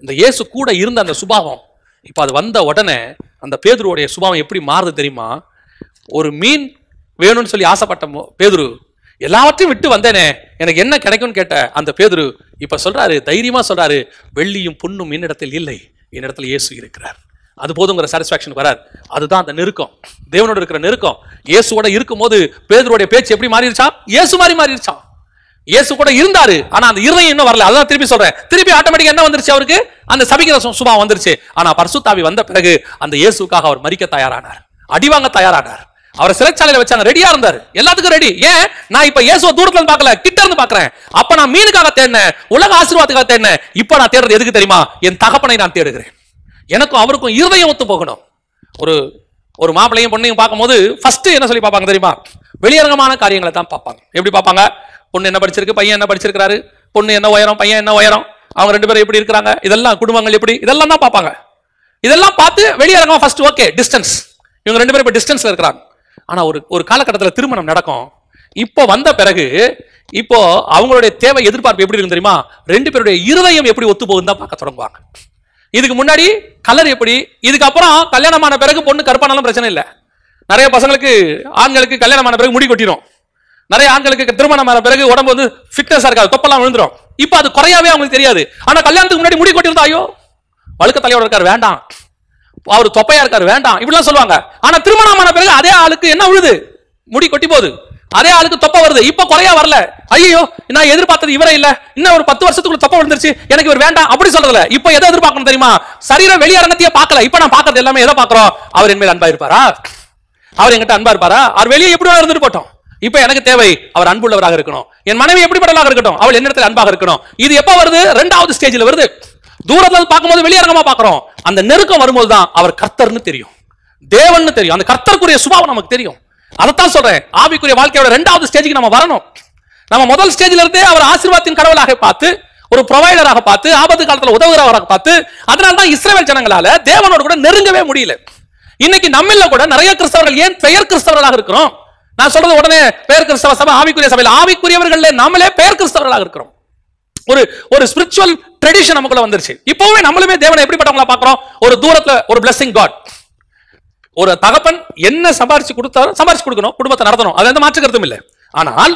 இந்த இயேசு கூட இருந்த அந்த சுபாவம் இப்போ அது வந்த உடனே அந்த பேதுருவோடைய சுபாவம் எப்படி மாறுது தெரியுமா? ஒரு மீன் வேணும்னு சொல்லி ஆசைப்பட்ட பேதுரு, எல்லாவற்றையும் விட்டு வந்தேனே, எனக்கு என்ன கிடைக்கும்னு கேட்ட அந்த பேதுரு இப்ப சொல்றாரு, தைரியமா சொல்றாரு, வெள்ளியும் பொன்னும் என்னிடத்தில் இல்லை, என்னிடத்தில் இயேசு இருக்கிறார். அது போதுங்கிற சாட்டிஸ்பாக்சன் வரார். அதுதான் அந்த நெருக்கம், தேவனோட இருக்கிற நெருக்கம். இயேசுவோட இருக்கும் போது பேதுருடைய பேச்சு எப்படி மாறிடுச்சா? இயேசு மாதிரி மாறிடுச்சான். இயேசு கூட இருந்தாரு, ஆனா அந்த இருதயம் இன்னும் வரல. அதான் திருப்பி சொல்றேன், திருப்பி ஆட்டோமேட்டிக்கா என்ன வந்துருச்சு? அவருக்கு அந்த சபிக்கிற சுபாவம் வந்துருச்சு. ஆனா பரிசுத்த ஆவி வந்த பிறகு அந்த இயேசுக்காக அவர் மரிக்க தயாரானார், அடிவாங்க தயாரானார். அவரை சிறைச்சாலையில வச்சாங்க, ரெடியா இருந்தார், எல்லாத்துக்கும் ரெடி. ஏன்? நான் இப்ப இயேசுவை தூரத்துல இருந்து பார்க்கல, கிட்ட இருந்து பார்க்கிறேன். அப்ப நான் மீனுக்காக தேடினேன், உலக ஆசீர்வாதத்துக்காக தேடினேன். இப்ப நான் தேடுறது எதுக்கு தெரியுமா? என் தகப்பனை நான் தேடுகிறேன். எனக்கும் அவருக்கும் இருதயம் ஒத்து போகணும். ஒரு மாப்பிள்ளையும் பொண்ணையும் பார்க்கும்போது ஃபர்ஸ்ட் என்ன சொல்லி பார்ப்பாங்க தெரியுமா? வெளியரங்கமான காரியங்களை தான் பார்ப்பாங்க. எப்படி பார்ப்பாங்க? பொண்ணு என்ன படிச்சிருக்கு, பையன் என்ன படிச்சிருக்காரு, பொண்ணு என்ன உயரம், பையன் என்ன உயரம், அவங்க 2 பேரும் எப்படி இருக்கிறாங்க, இதெல்லாம் குடும்பங்கள் எப்படி, இதெல்லாம் தான் பார்ப்பாங்க. இதெல்லாம் பார்த்து வெளியரங்கமா ஃபர்ஸ்ட் ஓகே டிஸ்டன்ஸ், இவங்க 2 பேரும் இப்ப டிஸ்டன்ஸ்ல இருக்கிறாங்க. ஆனா ஒரு காலகட்டத்தில் திருமணம் நடக்கும். இப்போ வந்த பிறகு இப்போ அவங்களுடைய தேவை எதிர்பார்ப்பு எப்படி இருக்கும் தெரியுமா? 2 பேருடைய இருதயம் எப்படி ஒத்து போகுதுன்னு தான் பார்க்க தொடங்குவாங்க. இதுக்கு முன்னாடி கலர் எப்படி, இதுக்கப்புறம் கல்யாணமான பிறகு பொண்ணு கருப்பானாலும் பிரச்சனை இல்லை. நிறைய பசங்களுக்கு ஆண்களுக்கு கல்யாணமான பிறகு முடி கொட்டிடும், நிறைய ஆண்களுக்கு திருமணமான பிறகு உடம்பு வந்து ஃபிட்னஸா இருக்காது, தொப்பெல்லாம் விழுந்துரும். இப்ப அது குறையாவே அவங்களுக்கு தெரியாது. ஆனா கல்யாணத்துக்கு முன்னாடி முடி கொட்டிருந்தா ஐயோ வழுக்க தலையோட இருக்காரு வேண்டாம், அவர் தொப்பையா இருக்காரு வேண்டாம், இப்படிலாம் சொல்லுவாங்க. ஆனா திருமணமான பிறகு அதே ஆளுக்கு என்ன விழுது? முடி கொட்டி போகுது, அதே ஆளுக்கு தொப்பை வருது. இப்ப குறையா வரல, ஐயோ நான் எதிர்பார்த்தது இவரே இல்ல, இன்னும் ஒரு 10 வருஷத்துக்குள்ள தொப்பை விழுந்துருச்சு, எனக்கு இவர் வேண்டாம் அப்படி சொல்றதுல. இப்ப எதை எதிர்பார்க்கணும் தெரியுமா? சரீரம் வெளியரங்கத்தையே பார்க்கல, இப்ப நான் பார்க்கறது எல்லாமே எதை பார்க்கிறோம்? அவர் என் மேல் அன்பா இருப்பாரா, அவர் என்கிட்ட அன்பா இருப்பாரா, அவர் வெளியே எப்படி இருந்துட்டு போட்டோம். இப்ப எனக்கு தேவை அவர் அன்புள்ளவராக இருக்கணும், என் மனைவி எப்படிப்பட்டவளாக இருக்கட்டும், அவள் என்னிடத்தில் அன்பாக இருக்கணும். இது எப்ப வருது? 2வது ஸ்டேஜ்ல வருது. தூரத்துல பார்க்கும்போது வெளியரங்கமா பார்க்கிறோம், அந்த நெருக்கம் வரும்போது தான் அவர் கர்த்தர்னு தெரியும், தேவன்னு தெரியும், அந்த கர்த்தருக்குரிய சுபாவம் நமக்கு தெரியும். அதைத்தான் சொல்றேன், ஆவிக்குரிய வாழ்க்கையோட 2வது ஸ்டேஜுக்கு நம்ம வரணும். நம்ம முதல் ஸ்டேஜ்ல இருந்தே அவர் ஆசீர்வாதத்தின் கடவுளாக பார்த்து, ஒரு ப்ரொவைடராக பார்த்து, ஆபத்து காலத்துல உதவுகிறவராக பார்த்து, அதனால்தான் இஸ்ரவேல் ஜனங்களால தேவனோடு கூட நெருங்கவே முடியல. இன்னைக்கு நம்மள கூட நிறைய கிறிஸ்தவர்கள் ஏன் பெயர் கிறிஸ்தவர்களாக இருக்கிறோம்? நான் சொல்றது உடனே பெயர் கிறிஸ்தவ சபை, ஆவிக்குரிய சபையில் ஆவிக்குரியவர்களே நாமளே பெயர் கிறிஸ்தவர்களாக இருக்கிறோம். ஒரு ஸ்பிரிச்சுவல் ட்ரெடிஷன் நமக்குள்ள வந்துருச்சு. இப்போவே நம்மளுமே தேவனை எப்படிப்பட்டவங்களா பார்க்கிறோம்? ஒரு தூரத்துல ஒரு பிளெஸிங் காட். ஒரு தகப்பன் என்ன சம்பாரிச்சு கொடுத்தாலும் சம்பாரிச்சு கொடுக்கணும், குடும்பத்தை நடத்தணும், அது எந்த மாற்று கருத்தும் இல்லை. ஆனால்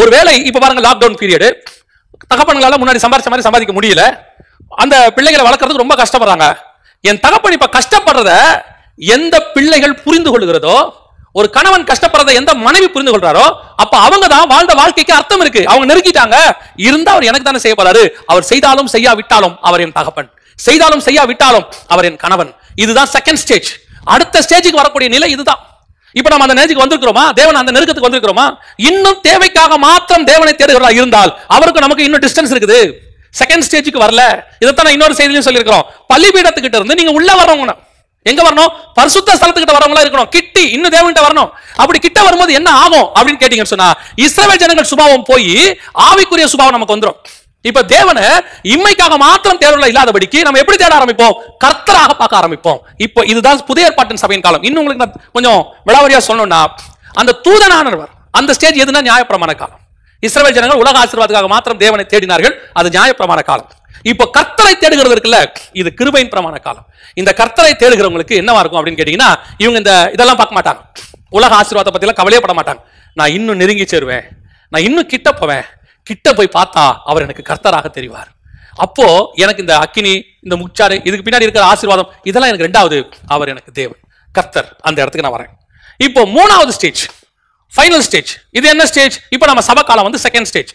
ஒருவேளை இப்ப பாருங்க, லாக்டவுன் பீரியட், தகப்பன்களால முன்னாடி சம்பாரிச்ச மாதிரி சம்பாதிக்க முடியல, அந்த பிள்ளைகளை வளர்க்கறதுக்கு ரொம்ப கஷ்டப்படுறாங்க. என் தகப்பன் இப்ப கஷ்டப்படுறத எந்த பிள்ளைகள் புரிந்து கொள்கிறதோ, ஒரு கணவன் கஷ்டப்படுறதை எந்த மனைவி புரிந்து கொள்றாரோ அப்ப அவங்க தான் வாழ்ந்த வாழ்க்கைக்கு அர்த்தம் இருக்கு. அவங்க நெருக்கிட்டாங்க. இருந்தா அவர் எனக்கு தானே செய்ய போறாரு. அவர் செய்தாலும் செய்யாவிட்டாலும் அவர் என் தகப்பன், செய்தாலும் செய்யாவிட்டாலும் அவர் என் கணவன். இதுதான் செகண்ட் ஸ்டேஜ். அடுத்த ஸ்டேஜுக்கு வரக்கூடிய நிலை இதுதான். இப்ப நம்ம அந்த நேஜுக்கு வந்திருக்கிறோமா? தேவன் அந்த நெருக்கத்துக்கு வந்திருக்கிறோமா? இன்னும் தேவைக்காக மாத்திரம் தேவனை தேடுகிறதா இருந்தால் அவருக்கு நமக்கு இன்னும் டிஸ்டன்ஸ் இருக்குது. செகண்ட் ஸ்டேஜுக்கு வரல. இதைத்தான் இன்னொரு செய்தியிலும் சொல்லியிருக்கிறோம். பலிபீடத்துக்கிட்ட இருந்து நீங்க உள்ள வரவங்க எங்க வரணும்? பரிசுத்த ஸ்தலத்துக்கிட்ட வரவங்களா இருக்கணும். கிட்டி இன்னும் தேவன்கிட்ட வரணும். அப்படி கிட்ட வரும்போது என்ன ஆகும் அப்படின்னு கேட்டீங்கன்னு சொன்னா, இஸ்ரவேல் ஜனங்கள் சுபாவம் போய் ஆவிக்குரிய சுபாவம் நமக்கு வந்துடும். இப்ப தேவனை இம்மைக்காக மாத்திரம் தேடல இல்லாதபடிக்கு நம்ம எப்படி தேட ஆரம்பிப்போம்? கர்த்தராக பார்க்க ஆரம்பிப்போம். இப்போ இதுதான் புதிய ஏற்பாட்டின் சபையின் காலம். இன்னும் உங்களுக்கு நான் கொஞ்சம் விளாவரியா சொல்லணும்னா, அந்த தூதனானவர் அந்த ஸ்டேஜ் எதுனா நியாயப்பிரமாண காலம். இஸ்ரவேல் ஜனங்கள் உலக ஆசீர்வாதத்துக்காக மாத்திரம் தேவனை தேடினார்கள். அது நியாயப்பிரமாண காலம். இப்போ கர்த்தரை தேடுகிறது இருக்குல்ல, இது கிருபையின் பிரமாண காலம். இந்த கர்த்தரை தேடுகிறவங்களுக்கு என்னவா இருக்கும் அப்படின்னு கேட்டீங்கன்னா, இவங்க இந்த இதெல்லாம் பார்க்க மாட்டாங்க. உலக ஆசீர்வாதத்தை பத்தி எல்லாம் கவலையப்பட மாட்டாங்க. நான் இன்னும் நெருங்கி சேருவேன், நான் இன்னும் கிட்ட போவேன். கிட்ட போய் பார்த்தா அவர் எனக்கு கர்த்தராக தெரிவார். அப்போ எனக்கு இந்த அக்கினி, இந்த முச்சாறு, இதுக்கு பின்னாடி இருக்கிற ஆசீர்வாதம் இதெல்லாம் எனக்கு ரெண்டாவது. அவர் எனக்கு தேவன், கர்த்தர். அந்த இடத்துக்கு நான் வரேன். இப்போ மூணாவது ஸ்டேஜ், ஃபைனல் ஸ்டேஜ். இது என்ன ஸ்டேஜ்? இப்போ நம்ம சபை காலம் வந்து செகண்ட் ஸ்டேஜ்.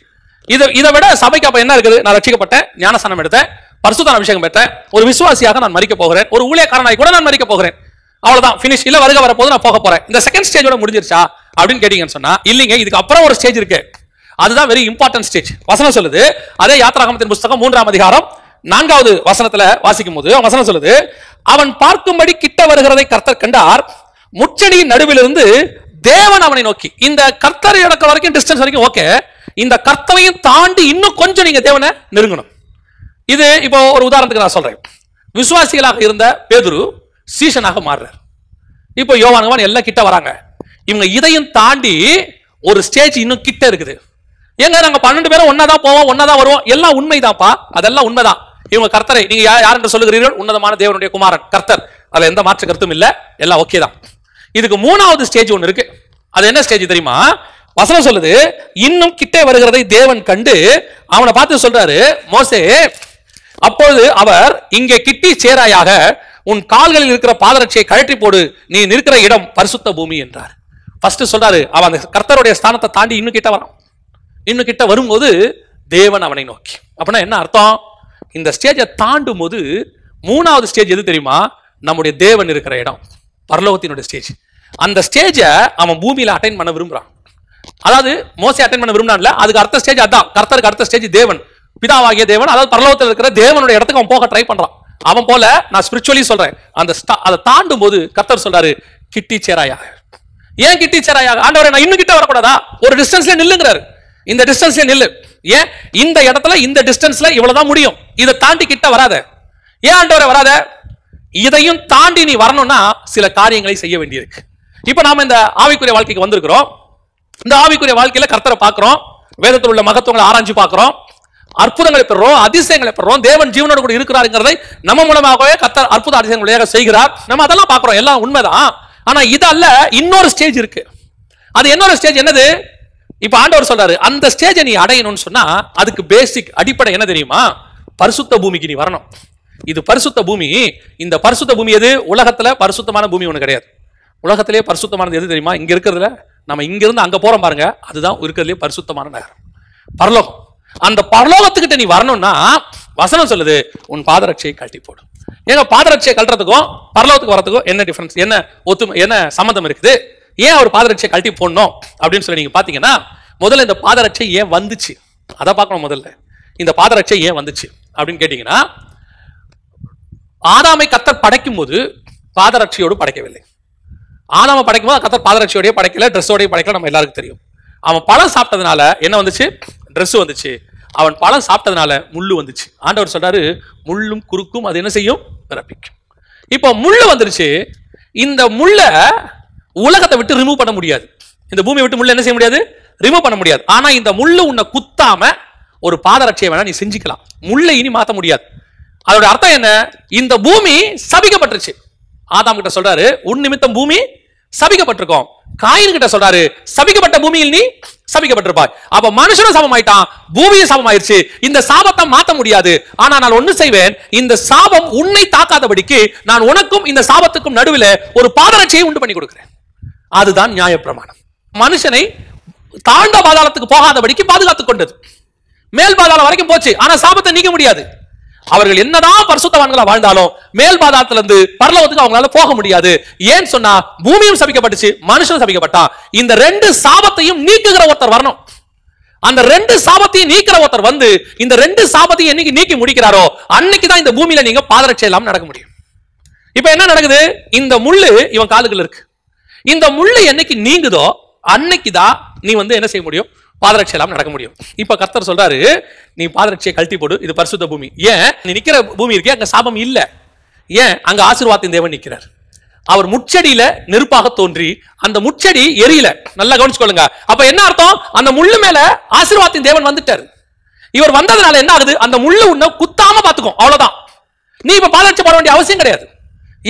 இதை விட சபைக்கு அப்ப என்ன இருக்குது? நான் ரட்சிக்கப்பட்டேன், ஞானஸ்நானம் எடுத்தேன், பரிசுத்த அபிஷேகம் பெற்றேன், ஒரு விசுவாசியாக நான் மரிக்க போகிறேன், ஒரு ஊழியக்காரனாய் கூட நான் மரிக்க போகிறேன். அவ்வளவுதான், ஃபினிஷ். இல்ல வருக வரப்போது நான் போக போறேன். இந்த செகண்ட் ஸ்டேஜோட முடிஞ்சிருச்சா அப்படின்னு கேட்டீங்கன்னு சொன்னா, இல்லைங்க, இதுக்கு அப்புறம் ஒரு ஸ்டேஜ் இருக்கு. அதுதான் வெரி இம்பார்ட்டன்ட் ஸ்டேஜ். வசனம் சொல்லுது, அதே யாத்ராகமத்தின் புத்தகம் 3ஆம் அதிகாரம் 4வது வசனத்துல வாசிக்கும் போது வசனம் சொல்லுது, அவன் பார்க்கும்படி கிட்ட வருகிறதை கர்த்தர் கண்டார், முச்சடியின் நடுவிலிருந்து தேவன் அவனை நோக்கி. இந்த கர்த்தர் இடக்க வரைக்கும் டிஸ்டன்ஸ் வரைக்கும் ஓகே. இந்த கர்த்தரையும் தாண்டி இன்னும் கொஞ்சம் நீங்க தேவனை நெருங்கணும். இது இப்போ ஒரு உதாரணத்துக்கு நான் சொல்றேன். விசுவாசிகளாக இருந்த பேதுரு சீஷனாக மாறுறார். இப்போ யோவான் எல்லாம் கிட்ட வராங்க. இவங்க இதையும் தாண்டி ஒரு ஸ்டேஜ் இன்னும் கிட்ட இருக்குது. ஏங்க நாங்க 12 பேரும் ஒன்னாதான் போவோம், ஒன்னாதான் வருவோம், எல்லாம் உண்மைதான்ப்பா, அதெல்லாம் உண்மைதான். இவங்க கர்த்தரை நீங்க யார் என்று சொல்லுகிறீர்கள்? உன்னதமான தேவனுடைய குமாரன் கர்த்தர். அதுல எந்த மாற்று கருத்தும் இல்ல, எல்லாம் ஓகே தான். இதுக்கு மூணாவது ஸ்டேஜ் ஒன்று இருக்கு. அது என்ன ஸ்டேஜ் தெரியுமா? வசனம் சொல்லுது, இன்னும் கிட்டே வருகிறதை தேவன் கண்டு அவனை பார்த்து சொல்றாரு, மோசே, அப்பொழுது அவர் இங்கே கிட்டி சேராயாக, உன் கால்களில் இருக்கிற பாதரட்சியை கழற்றி போடு, நீ நிற்கிற இடம் பரிசுத்த பூமி என்றார். ஃபர்ஸ்ட் சொல்றாரு, அவன் அந்த கர்த்தருடைய ஸ்தானத்தை தாண்டி இன்னும் கிட்ட வரான். இன்னும் கிட்ட வரும்போது தேவன் அவனை நோக்கி. அப்படின்னா என்ன அர்த்தம்? இந்த ஸ்டேஜை தாண்டும் போது மூணாவது ஸ்டேஜ் எது தெரியுமா? நம்முடைய தேவன் இருக்கிற இடம், பரலோகத்தினுடைய ஸ்டேஜ். அந்த ஸ்டேஜை அவன் பூமியில அட்டைன் பண்ண விரும்புறான். அதாவது மோசே அட்டைன் பண்ண விரும்பினான்ல, அதுக்கு அடுத்த ஸ்டேஜ் அதான். கர்த்தருக்கு அடுத்த ஸ்டேஜ் தேவன், பிதாவாகிய தேவன், அதாவது பரலோகத்தில் இருக்கிற தேவனுடைய இடத்துக்கு அவன் போக ட்ரை பண்றான். அவன் போல நான் ஸ்பிரிச்சுவலி சொல்றேன், அந்த அதை தாண்டும் போது கர்த்தர் சொல்றாரு, கிட்டி சேராயாக. ஏன் கிட்டி சேராயாக? ஆண்டவரே நான் இன்னும் கிட்ட வரக்கூடாதா? ஒரு டிஸ்டன்ஸ்ல நில்லுங்கிறாரு. இந்த டிஸ்டன்ஸ்ல நில்லு. ஏன் இந்த இடத்துல இந்த டிஸ்டன்ஸ்ல இவ்வளவுதான் முடியும், இதை தாண்டி கிட்ட வராத. ஏன் ஆண்டவரே வராத? இதையும் தாண்டி நீ வரணும்னா சில காரியங்களை செய்ய வேண்டியிருக்கு. இப்ப நாம இந்த ஆவிக்குரிய வாழ்க்கைக்கு வந்திருக்கிறோம். இந்த ஆவிக்குரிய வாழ்க்கையில கர்த்தரை பார்க்கிறோம், வேதத்தில் உள்ள மகத்துவங்களை ஆராய்ச்சி பார்க்கிறோம், அற்புதங்களை பெறுறோம், அதிசயங்களை பெறுறோம். தேவன் ஜீவனோடு கூட இருக்கிறாருங்கிறதை நம்ம மூலமாகவே கர்த்தர் அற்புத அதிசயங்களை செய்கிறார். நம்ம அதெல்லாம் பார்க்கிறோம், எல்லாம் உண்மைதான். ஆனா இது அல்ல, இன்னொரு ஸ்டேஜ் இருக்கு. அது என்னொரு ஸ்டேஜ் என்னது? இப்ப ஆண்டவர் சொல்றாரு, அந்த ஸ்டேஜை நீ அடையணும்னு சொன்னா அதுக்கு பேசிக் அடிப்படை என்ன தெரியுமா? பரிசுத்த பூமிக்கு நீ வரணும். இது பரிசுத்த பூமி. இந்த பரிசுத்த பூமி எது? உலகத்துல பரிசுத்தமான பூமி ஒண்ணு கிடையாது. உலகத்திலேயே பரிசுத்தமானது எது தெரியுமா? இங்க இருக்கிறதுல நம்ம இங்க இருந்து அங்க போறோம் பாருங்க, அதுதான் இருக்கிறதுலே பரிசுத்தமான நகரம், பரலோகம். அந்த பரலோகத்துக்கிட்ட நீ வரணும்னா வசனம் சொல்லுது, உன் பாதரட்சியை கழட்டி போடு. ஏங்க பாதரட்சியை கழட்டுறதுக்கும் பரலோகத்துக்கு வரதுக்கும் என்ன டிஃபரன்ஸ், என்ன ஒத்துமை, என்ன சம்பந்தம் இருக்குது? ஏன் அவர் பாதரட்சியை கழட்டி போடணும் அப்படின்னு சொல்லி நீங்க பாத்தீங்கன்னா, முதல்ல இந்த பாதரட்சை ஏன் வந்துச்சு அதை பார்க்கணும். முதல்ல இந்த பாதரட்சை ஏன் வந்துச்சு அப்படின்னு கேட்டீங்கன்னா, ஆதாமை கர்த்தர் படைக்கும் போது பாதரட்சியோடு படைக்கவில்லை. ஆதாமை படைக்கும் போது கர்த்தர் பாதரட்சியோடய படைக்கல, ட்ரெஸ்ஸோடய படைக்கல, நம்ம எல்லாருக்கும் தெரியும். அவன் பழம் சாப்பிட்டதுனால என்ன வந்துச்சு? ட்ரெஸ் வந்துச்சு. அவன் பழம் சாப்பிட்டதுனால முள்ளு வந்துச்சு. ஆண்டவர் சொல்றாரு, முள்ளும் குறுக்கும் அது என்ன செய்யும்? பிறப்பிக்கும். இப்போ முள்ளு வந்துருச்சு. இந்த முள்ள உலகத்தை விட்டு ரிமூவ் பண்ண முடியாது. இந்த பூமியை விட்டு முள்ள என்ன செய்ய முடியாது? ரிமூவ் பண்ண முடியாது. ஆனா இந்த முள்ளு உன்னை குத்தாம ஒரு பாதரட்சியை வேணா நீ செஞ்சுக்கலாம். முள்ளை இனி மாத்த முடியாது. அதோட அர்த்தம் என்ன? இந்த பூமி சபிக்கப்பட்டுருச்சு. ஆதாம் கிட்ட சொல்றாரு, உன் நிமித்தம் பூமி சபிக்கப்பட்டிருக்கோம். காயின் கிட்ட சொல்றாரு, சபிக்கப்பட்ட பூமியில் நீ சபிக்கப்பட்டிருப்பாய். அப்ப மனுஷனும் சபமாயிட்டான், பூமியும் சபமாயிருச்சு. இந்த சாபத்தை மாத்த முடியாது. ஆனா நான் ஒண்ணு செய்வேன், இந்த சாபம் உன்னை தாக்காதபடிக்கு நான் உனக்கும் இந்த சாபத்துக்கும் நடுவில் ஒரு பாதரட்சியை உண்டு பண்ணி கொடுக்கிறேன். அதுதான் நியாயப்பிரமாணம். மனுஷனை தாண்ட பாதாளத்துக்கு போகாதபடிக்கு பாதுகாத்துக் கொண்டது. மேல் பாதாளம் வரைக்கும் போச்சு, ஆனா சாபத்தை நீக்க முடியாது. அவர்கள் என்னதான் பரிசுத்தவான்களா வாழ்ந்தாலும் மேல் பாதாளத்திலிருந்து பரலோகத்துக்கு அவங்களால போக முடியாது. ஏன் சொன்னா பூமியும் சபிக்கப்பட்டுச்சு, மனுஷனும் சபிக்கப்பட்டான். இந்த ரெண்டு சாபத்தையும் நீக்குகிற ஒருத்தர் வரணும். அந்த ரெண்டு சாபத்தையும் நீக்கிற ஒருத்தர் வந்து இந்த ரெண்டு சாபத்தையும் என்னைக்கு நீக்கி முடிக்கிறாரோ அன்னைக்குதான் இந்த பூமியில நீங்க பாதரட்சை இல்லாம நடக்க முடியும். இப்ப என்ன நடக்குது? இந்த முள்ளு இவன் காலுக்குள்ள இருக்கு. இந்த முள்ளு என்னைக்கு நீங்குதோ அன்னைக்குதான் நீ வந்து என்ன செய்ய முடியும்? பாதரட்சை இல்லாம நடக்க முடியும். இப்ப கர்த்தர் சொல்றாரு, நீ பாதரட்சையை கழட்டி போடு, இது பரிசுத்த பூமி. ஏன் நீ நிக்கிற பூமி இருக்கே அங்க சாபம் இல்ல. ஏன்? அங்க ஆசீர்வாதத்தின் தேவன் நிக்கிறார். அவர் முச்செடியில நெருப்பாக தோன்றி அந்த முச்செடி எரியல. நல்லா கவனிச்சுக்கொள்ளுங்க. அப்ப என்ன அர்த்தம்? அந்த முள்ளு மேல ஆசீர்வாதத்தின் தேவன் வந்துட்டார். இவர் வந்ததுனால என்ன ஆகுது? அந்த முள்ளு உன்னை குத்தாம பாத்துக்கும், அவ்வளவுதான். நீ இப்ப பாதரட்சை போட வேண்டிய அவசியம் கிடையாது.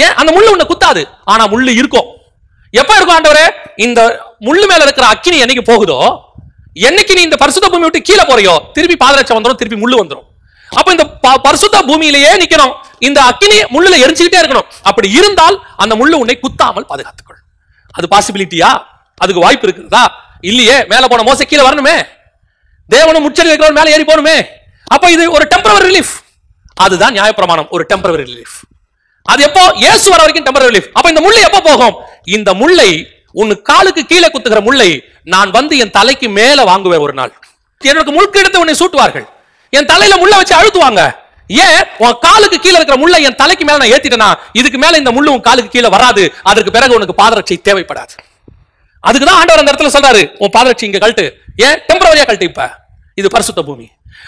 ஏன்? அந்த முள்ளு உன்னை குத்தாது, ஆனா முள்ளு இருக்கும். எப்ப இருக்கும் ஆண்டவரே? இந்த முள்ளு மேல இருக்கிற அக்கினி என்னைக்கு போகுதோ, என்னைக்கு நீ இந்த பரிசுத்த பூமி விட்டு கீழே போறியோ திருப்பி பாதரட்சை வந்துடும், திருப்பி முள்ளு வந்துடும். அப்ப இந்த பரிசுத்த பூமியிலேயே நிக்கணும், இந்த அக்கினி முள்ளுல எரிஞ்சுக்கிட்டே இருக்கணும். அப்படி இருந்தால் அந்த முள்ளு உன்னை குத்தாமல் பாதுகாத்துக்கொள். அது பாசிபிலிட்டியா? அதுக்கு வாய்ப்பு இருக்குதா? இல்லையே. மேல போன மோசே கீழே வரணுமே, தேவனும் முச்சடி வைக்கிறவன் மேல ஏறி போகணுமே. அப்ப இது ஒரு டெம்பரவரி ரிலீஃப். அதுதான் நியாயப்பிரமாணம், ஒரு டெம்பரவரி ரிலீஃப். அது எப்போ? இயேசு வர வரைக்கும் டெம்பரவரி ரிலீஃப். அப்ப இந்த முள்ளு எப்போ போகும்? இந்த முள்ளை, உன் காலுக்கு கீழே குத்துகிற முள்ளை நான் வந்து என் தலைக்கு மேல வாங்குவேன். ஒரு நாள் எனக்கு முள்கு எடுத்து உன்னை சூட்டுவார்கள், என் தலையில முள்ள வச்சு அழுத்துவாங்க. ஏன்? உன் காலுக்கு கீழே இருக்கிற முள்ளை என் தலைக்கு மேல நான் ஏத்திட்டேனா இதுக்கு மேல இந்த முள்ளு உன் காலுக்கு கீழே வராது. அதற்கு பிறகு உனக்கு பாதரட்சை தேவைப்படாது. அதுக்குதான் ஆண்டவர் அந்த இடத்துல சொல்றாரு, உன் பாதரட்சை இங்க கழட்டு. ஏன்? டெம்பரவரியா கழட்டு. இப்ப இது பரிசுத்த பூமி.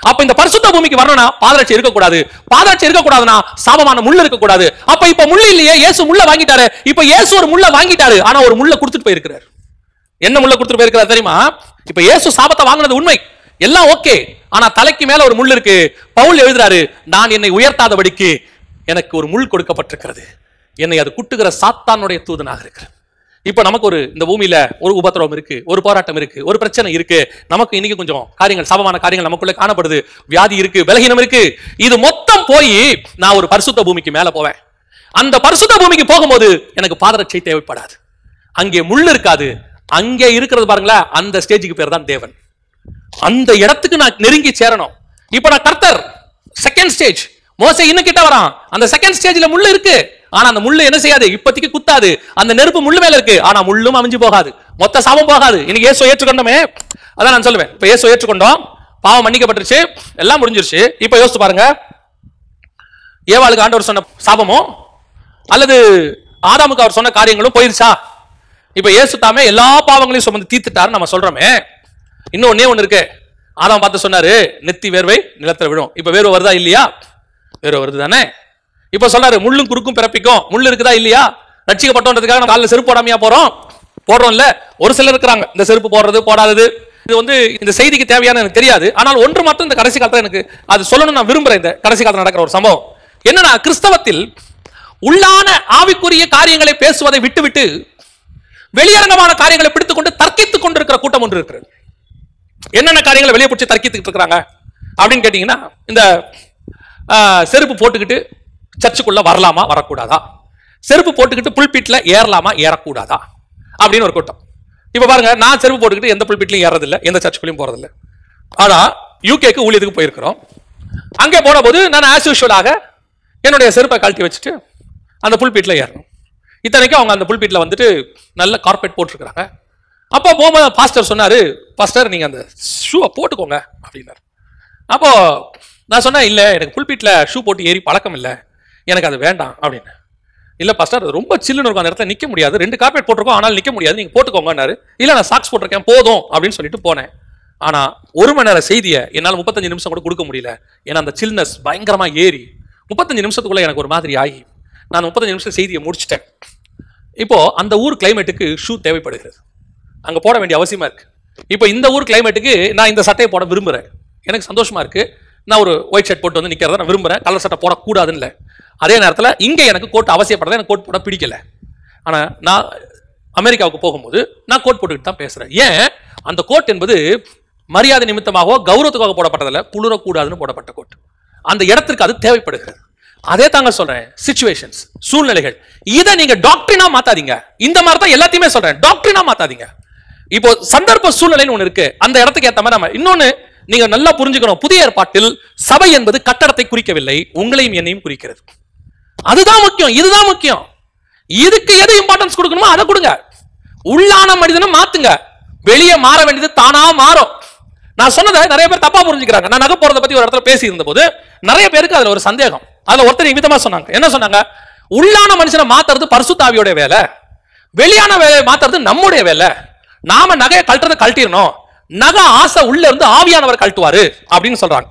அப்ப இந்த பரிசுத்த பூமிக்கு வரணும்னா பாதரட்சை இருக்கக்கூடாது. பாதரட்சை இருக்கக்கூடாதுன்னா சாபமான முள்ளு இருக்கக்கூடாது. அப்ப இப்ப முள்ளு இல்லையே, இயேசு முள்ள வாங்கிட்டாரு. இப்ப இயேசு ஒரு முள்ள வாங்கிட்டாரு, ஆனா ஒரு முள்ள கொடுத்துட்டு போயிருக்கிறார். என்ன முள்ள கொடுத்துட்டு போயிருக்கிறார் தெரியுமா? இப்ப இயேசு சாபத்தை வாங்கினது உண்மை, எல்லாம் ஓகே. ஆனா தலைக்கு மேல ஒரு முள் இருக்கு. பவுல் எழுதுறாரு, நான் என்னை உயர்த்தாதபடிக்கு எனக்கு ஒரு முள் கொடுக்கப்பட்டிருக்கிறது, என்னை அது குட்டுகிற சாத்தானுடைய தூதனாக இருக்கிறது. இப்ப நமக்கு ஒரு இந்த பூமியில ஒரு உபத்திரவம் இருக்கு, ஒரு போராட்டம் இருக்கு, ஒரு பிரச்சனை இருக்கு. நமக்கு இன்னைக்கு கொஞ்சம் காரியங்கள், சாபமான காரியங்கள் நமக்குள்ள காணப்படுது. வியாதி இருக்கு, பலகீனம் இருக்கு. இது மொத்தம் போய் நான் ஒரு பரிசுத்த பூமிக்கு மேல போவேன். அந்த பரிசுத்த பூமிக்கு போகும்போது எனக்கு பாதரட்சை தேவைப்படாது, அங்கே முள் இருக்காது. அங்கே இருக்கிறது பாருங்களேன், அந்த ஸ்டேஜுக்கு பேர் தான் தேவன். அந்த இடத்துக்கு நான் நெருங்கி சேரணும். இப்ப நான் கர்த்தர் செகண்ட் ஸ்டேஜ். மோசே இன்னும் கிட்ட வரான். அந்த செகண்ட் ஸ்டேஜ்ல முள்ளு இருக்கு, ஆனா அந்த முள்ளு என்ன செய்யாது? இப்போதைக்கு குத்தாது. அந்த நெருப்பு முள்ளு மேல இருக்கு, ஆனா முள்ளும் அவிஞ்சு போகாது, மொத்த சாபம் போகாது. இன்னைக்கு இயேசு ஏற்றுக்கொண்டோமே, அதான் நான் சொல்லுவேன். இப்ப இயேசு ஏற்றுக்கொண்டோம், பாவம் மன்னிக்கப்பட்டுருச்சு, எல்லாம் முடிஞ்சிருச்சு. இப்ப யோசிச்சு பாருங்க, ஏவாளுக்கு ஆண்டவர் சொன்ன சாபமும் அல்லது ஆதாமுக்கு அவர் சொன்ன காரியங்களும் போயிருச்சா? இப்ப இயேசு தாமே எல்லா பாவங்களையும் சுமந்து தீர்த்துட்டாரு நம்ம சொல்றோமே. இன்னும் ஒன்னே ஒண்ணு இருக்கு. ஆதாம் பார்த்து சொன்னாரு, நெத்தி வேர்வை நிலத்துல விடும். இப்ப வேர்வை வருதா இல்லையா? வேர்வை வருது தானே. இப்ப சொல்றாரு, முள்ளும் குறுக்கும் பிறப்பிக்கும். முள்ளு இருக்குதா இல்லையா? ரட்சிக்கப்பட்டோன்றதுக்காக நம்ம காலில் செருப்பு போடாமையா போறோம்? போடுறோம் இல்ல. ஒரு சிலர் இருக்கிறாங்க இந்த செருப்பு போடுறது போடாதது. இது வந்து இந்த செய்திக்கு தேவையான எனக்கு தெரியாது. ஆனால் ஒன்று மட்டும் இந்த கடைசி காலத்துல எனக்கு அது சொல்லணும் நான் விரும்புறேன். இந்த கடைசி காலத்துல நடக்கிற ஒரு சம்பவம் என்னன்னா, கிறிஸ்தவத்தில் உள்ளான ஆவிக்குரிய காரியங்களை பேசுவதை விட்டுவிட்டு வெளியரங்கமான காரியங்களை பிடித்துக் கொண்டு தர்க்கித்துக் கொண்டிருக்கிற கூட்டம் ஒன்று இருக்கிறது. என்னென்ன காரியங்களை வெளியே பிடிச்சி தர்க்கித்துக்கிட்டு இருக்கிறாங்க அப்படின்னு கேட்டீங்கன்னா, இந்த செருப்பு போட்டுக்கிட்டு சர்ச்சுக்குள்ள வரலாமா வரக்கூடாதா, செருப்பு போட்டுக்கிட்டு புல்பீட்ல ஏறலாமா ஏறக்கூடாதா அப்படின்னு ஒரு கூட்டம். இப்ப பாருங்க, நான் செருப்பு போட்டுக்கிட்டு எந்த புல்பீட்லையும் ஏறதில்லை, எந்த சர்ச்சுக்குள்ளயும் போறதில்லை. ஆனா யூகேக்கு ஊழியத்துக்கு போயிருக்கிறோம். அங்கே போன போது நான் ஆஸ் யூஷுவலாக என்னுடைய செருப்பை கழட்டி வச்சுட்டு அந்த புல்பீட்ல ஏறணும். இத்தனைக்கும் அவங்க அந்த புல்பீட்ல வந்துட்டு நல்ல கார்பெட் போட்டிருக்கிறாங்க. அப்போ போகும்போது பாஸ்டர் சொன்னாரு, பாஸ்டர் நீங்க அந்த ஷூவை போட்டுக்கோங்க அப்படின்னாரு. அப்போ நான் சொன்னேன், இல்லை எனக்கு புல்பீட்ல ஷூ போட்டு ஏறி பழக்கம் இல்லை, எனக்கு அது வேண்டாம் அப்படின்னு. இல்லை பாஸ்டர் அது ரொம்ப சில்லுன்னு இருக்கும், அந்த இடத்துல நிற்க முடியாது, 2 கார்பெட் போட்டிருக்கோம் ஆனால் நிற்க முடியாது, நீங்கள் போட்டுக்கோங்கன்னாரு. இல்லை நான் சாக்ஸ் போட்டிருக்கேன் போதும் அப்படின்னு சொல்லிட்டு போனேன். ஆனால் 1 மணி நேரம் செய்தியை என்னால் 35 நிமிஷம் கூட கொடுக்க முடியல. ஏன்னா அந்த சில்னஸ் பயங்கரமாக ஏறி 35 நிமிஷத்துக்குள்ள எனக்கு ஒரு மாதிரி ஆகி நான் 35 நிமிஷம் செய்தியை முடிச்சிட்டேன். இப்போ அந்த ஊர் கிளைமேட்டுக்கு ஷூ தேவைப்படுகிறது, அங்கே போட வேண்டிய அவசியமா இருக்கு. இப்போ இந்த ஊர் கிளைமேட்டுக்கு நான் இந்த சட்டையை போட விரும்புகிறேன், எனக்கு சந்தோஷமா இருக்கு, நான் ஒரு ஒயிட் ஷர்ட் போட்டு வந்து நிற்கிறத நான் விரும்புகிறேன், கலர் சட்டை போடக்கூடாதுன்னு இல்லை. அதே நேரத்தில் இங்கே எனக்கு கோட் அவசியப்படுறது, எனக்கு கோட் போட பிடிக்கல. ஆனால் நான் அமெரிக்காவுக்கு போகும்போது நான் கோட் போட்டுக்கிட்டு தான் பேசுகிறேன். ஏன்? அந்த கோட் என்பது மரியாதை நிமித்தமாகவோ கௌரவத்துக்காக போடப்பட்டதில்லை, குளிரக்கூடாதுன்னு போடப்பட்ட கோட். அந்த இடத்திற்கு அது தேவைப்படுகிறது. அதே தாங்க சொல்றேன், சிச்சுவேஷன்ஸ், சூழ்நிலைகள். இதை நீங்க டாக்டரினா மாத்தாதீங்க. இந்த மாதிரி தான் எல்லாத்தையுமே சொல்றேன், டாக்டரினா மாத்தாதீங்க. இப்போ சந்தர்ப்ப சூழ்நிலைன்னு ஒண்ணு இருக்கு, அந்த இடத்துக்கு ஏத்த மாதிரி நம்ம இன்னொன்னு நீங்க நல்லா புரிஞ்சுக்கணும். புதிய ஏற்பாட்டில் சபை என்பது கட்டடத்தை குறிக்கவில்லை, உங்களையும் என்னையும் குறிக்கிறது. அதுதான் முக்கியம், இதுதான் முக்கியம். இதுக்கு எது இம்பார்ட்டன்ஸ் கொடுக்கணுமோ அதை கொடுங்க. உள்ளான மனிதனை மாத்துங்க, வெளியே மாற வேண்டியது தானா மாறும். நான் சொன்னதை நிறைய பேர் தப்பா புரிஞ்சுக்கிறாங்க. நான் நகை போறதை பத்தி ஒரு இடத்துல பேசி இருந்த போது நிறைய பேருக்கு அதுல ஒரு சந்தேகம். அதுல ஒருத்தர் விதமா சொன்னாங்க. என்ன சொன்னாங்க? உள்ளான மனுஷனை மாத்துறது பரிசுத்த ஆவியோட வேலை, வெளியான வேலையை மாத்துறது நம்முடைய வேலை. நாம நகையை கழட்டுறதை கழட்டிடணும், நகை ஆசை உள்ள இருந்து ஆவியானவர் கழட்டுவாரு அப்படின்னு சொல்றாங்க.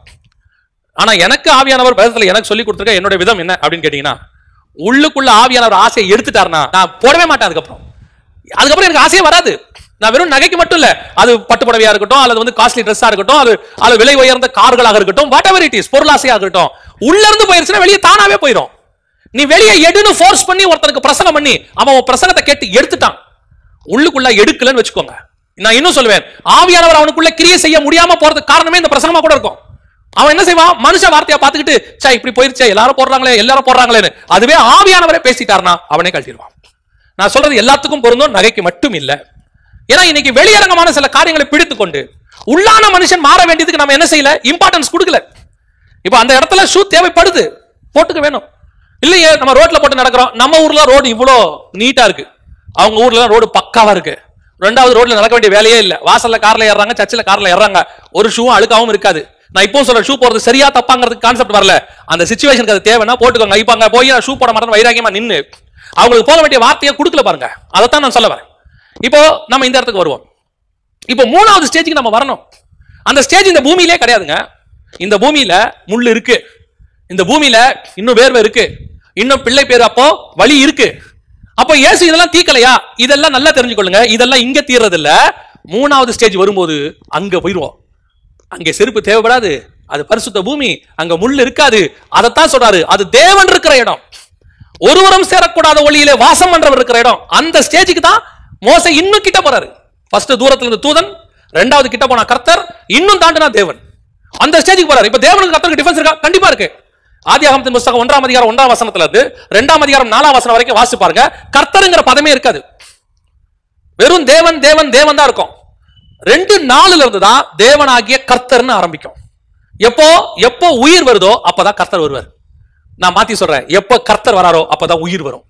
ஆனா எனக்கு ஆவியானவர் வேதத்துல எனக்கு சொல்லி கொடுத்துருக்க என்னோட விதம் என்ன அப்படின்னு கேட்டீங்கன்னா, உள்ளுக்குள்ள ஆவியானவர் ஆசையை எடுத்துட்டாருன்னா நான் போடவே மாட்டேன். அதுக்கப்புறம் எனக்கு ஆசையே வராது. நான் வெறும் நகைக்கு மட்டும் இல்ல, அது பட்டு புடவையா இருக்கட்டும், அல்லது வந்து காஸ்ட்லி ட்ரெஸ்ஸா இருக்கட்டும், அது விலை உயர்ந்த கார்களாக இருக்கட்டும், வாட் எவர் இட் இஸ், பொருளாசையா இருக்கட்டும், உள்ள இருந்து போயிருச்சுன்னா வெளியே தானாவே போயிடும். நீ வெளியே எடுன்னு ஃபோர்ஸ் பண்ணி ஒருத்தனுக்கு பிரசங்கம் பண்ணி அவன் பிரசங்கத்தை கேட்டு எடுத்துட்டான், உள்ளுக்குள்ள எடுக்கலன்னு வச்சுக்கோங்க. நான் இன்னும் சொல்லுவேன், ஆவியானவர் அவனுக்குள்ள கிரியை செய்ய முடியாம போறதுக்கு காரணமே இந்த பிரசங்கமா கூட இருக்கும். அவன் என்ன செய்வான்? மனுஷ வார்த்தையை பார்த்துக்கிட்டு சே இப்படி போயிருச்சே, எல்லாரும் போடுறாங்களேன்னு அதுவே ஆவியானவரே பேசிட்டார்னா அவனே கழட்டிடுவான். நான் சொல்றது எல்லாத்துக்கும் பொருந்தும், நகைக்கு மட்டும் இல்ல. ஏன்னா இன்னைக்கு வெளியரங்கமான சில காரியங்களை பிடித்து கொண்டு உள்ளான மனுஷன் மாற வேண்டியதுக்கு நம்ம என்ன செய்யல, இம்பார்ட்டன்ஸ் கொடுக்கல. இப்ப அந்த இடத்துல ஷூ தேவைப்படுது, போட்டுக்க வேணும். இல்லையே நம்ம ரோட்ல போட்டு நடக்கிறோம், நம்ம ஊர்ல ரோடு இவ்வளோ நீட்டா இருக்கு, அவங்க ஊர்ல ரோடு பக்காவா இருக்கு. ரெண்டாவது ரோட்ல நடக்க வேண்டிய வேலையே இல்ல, வாசல்ல கார்ல ஏறாங்க, சர்ச்சில் கார்ல ஏறாங்க, ஒரு ஷூவும் அழுக்காவும் இருக்காது. நான் இப்போ சொல்ற ஷூ போறது சரியா தப்பாங்கிறதுக்கு கான்செப்ட் வரல, அந்த சிச்சுவேஷனுக்கு அது தேவைன்னா போட்டுக்கோங்க. இப்ப அங்க போய் ஷூ போட மாட்டேன் வைராகியமா நின்று அவங்களுக்கு போக வேண்டிய வார்த்தையை கொடுக்கல பாருங்க. அதைத்தான் நான் சொல்ல வரேன். இப்போ நம்ம இந்த இடத்துக்கு வருவோம். இப்போ மூணாவது ஸ்டேஜுக்கு நம்ம வரணும். அந்த ஸ்டேஜ் இந்த பூமியிலே கிடையாதுங்க. இந்த பூமியில முள்ளு இருக்கு, இந்த பூமியில இன்னும் வேர்வை இருக்கு, இன்னும் பிள்ளை பேர் அப்போ வலி இருக்கு. அப்போ இயேசு இதெல்லாம் தீக்கலையா? இதெல்லாம் நல்லா தெரிஞ்சுக்கொள்ளுங்க, இதெல்லாம் இங்க தீர்றது இல்ல. மூணாவது ஸ்டேஜ் வரும்போது அங்க போயிருவோம். அங்கே செருப்பு தேவைப்படாது, அது பரிசுத்த பூமி, அங்க முள் இருக்காது. அதைத்தான் சொல்றாரு, அது தேவன் இருக்கிற இடம், ஒருவரும் சேரக்கூடாத ஒளியிலே வாசம் பண்றவர் இருக்கிற இடம். அந்த ஸ்டேஜுக்கு தான் மோசே இன்னும் கிட்ட போறாரு. ஃபர்ஸ்ட் தூரத்துல இருந்து தூதன், ரெண்டாவது கிட்ட போனா கர்த்தர், இன்னும் தாண்டினா தேவன். அந்த ஸ்டேஜுக்கு போறாரு. இப்ப தேவனுக்கு கர்த்தருக்கு டிஃபரன்ஸ் இருக்கா? கண்டிப்பா இருக்கு. ஆதியாகமத்தின் புத்தகம் 1ஆம் அதிகாரம் 1ஆம் வசனத்துல இருந்து 2ஆம் அதிகாரம் 4ஆம் வசனம் வரைக்கும் வாசிச்சு பாருங்க. கர்த்தருங்கிற பதமே இருக்காது, வெறும் தேவன் தேவன் தேவன் தான் இருக்கும். 2:4 இருந்து தான் தேவனாகிய கர்த்தர்னு ஆரம்பிக்கும். எப்போ உயிர் வருதோ அப்பதான் கர்த்தர் வருவார். நான் மாத்தி சொல்றேன், எப்ப கர்த்தர் வராரோ அப்பதான் உயிர் வரும்.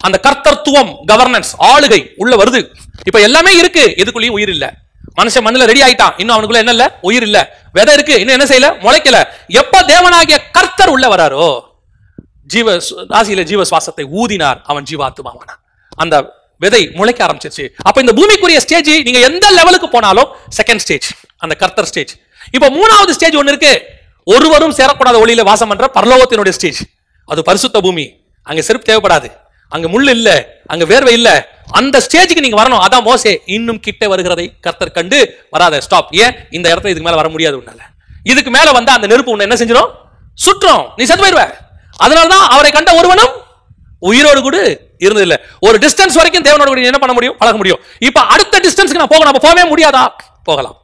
அந்த கர்த்தத்துவம், கவர்னன்ஸ், ஆளுகை உள்ள வருது. இப்ப எல்லாமே இருக்கு, எதுக்குள்ளேயும் உயிர் இல்ல. மனுஷன் மண்ணுல ரெடி ஆயிட்டான், இன்னும் அவனுக்குள்ள என்ன இல்ல, உயிர் இல்ல. விதை இருக்கு, இன்னும் என்ன செய்யல, முளைக்கல. எப்ப தேவனாகிய கர்த்தர் உள்ள வராரோ, ராசியில ஜீவ சுவாசத்தை ஊதினார், அவன் ஜீவாத்துமாவானான். அந்த விதை முளைக்க ஆரம்பிச்சிருச்சு. அப்ப இந்த பூமிக்குரிய ஸ்டேஜ் நீங்க எந்த லெவலுக்கு போனாலும் செகண்ட் ஸ்டேஜ், அந்த கர்த்தர் ஸ்டேஜ். இப்ப மூணாவது ஸ்டேஜ் ஒன்னு இருக்கு, ஒருவரும் சேரக்கூடாத ஒளியில வாசம் பண்ற பரலோகத்தினுடைய ஸ்டேஜ். அது பரிசுத்த பூமி, அங்க செருப்பு தேவைப்படாது, அங்க முள் இல்ல, அங்க வேர்வை இல்ல. அந்த ஸ்டேஜுக்கு நீங்க வரணும். அதான் மோசே இன்னும் கிட்ட வருகிறதை கர்த்தர் கண்டு வராத, ஸ்டாப். ஏன் இந்த இடத்துல இதுக்கு மேல வர முடியாது உன்னால. இதுக்கு மேல வந்தா அந்த நெருப்பு உன்னை என்ன செஞ்சிடும், சுற்றும், நீ செத்து போயிடுவ. அதனாலதான் அவரை கண்ட ஒருவனும் உயிரோடு கூட இருந்ததில்லை. ஒரு டிஸ்டன்ஸ் வரைக்கும் தேவனோட என்ன பண்ண முடியும், பழக முடியும். இப்ப அடுத்த டிஸ்டன்ஸ்க்கு நான் போகணும், போகவே முடியாதா? போகலாம்,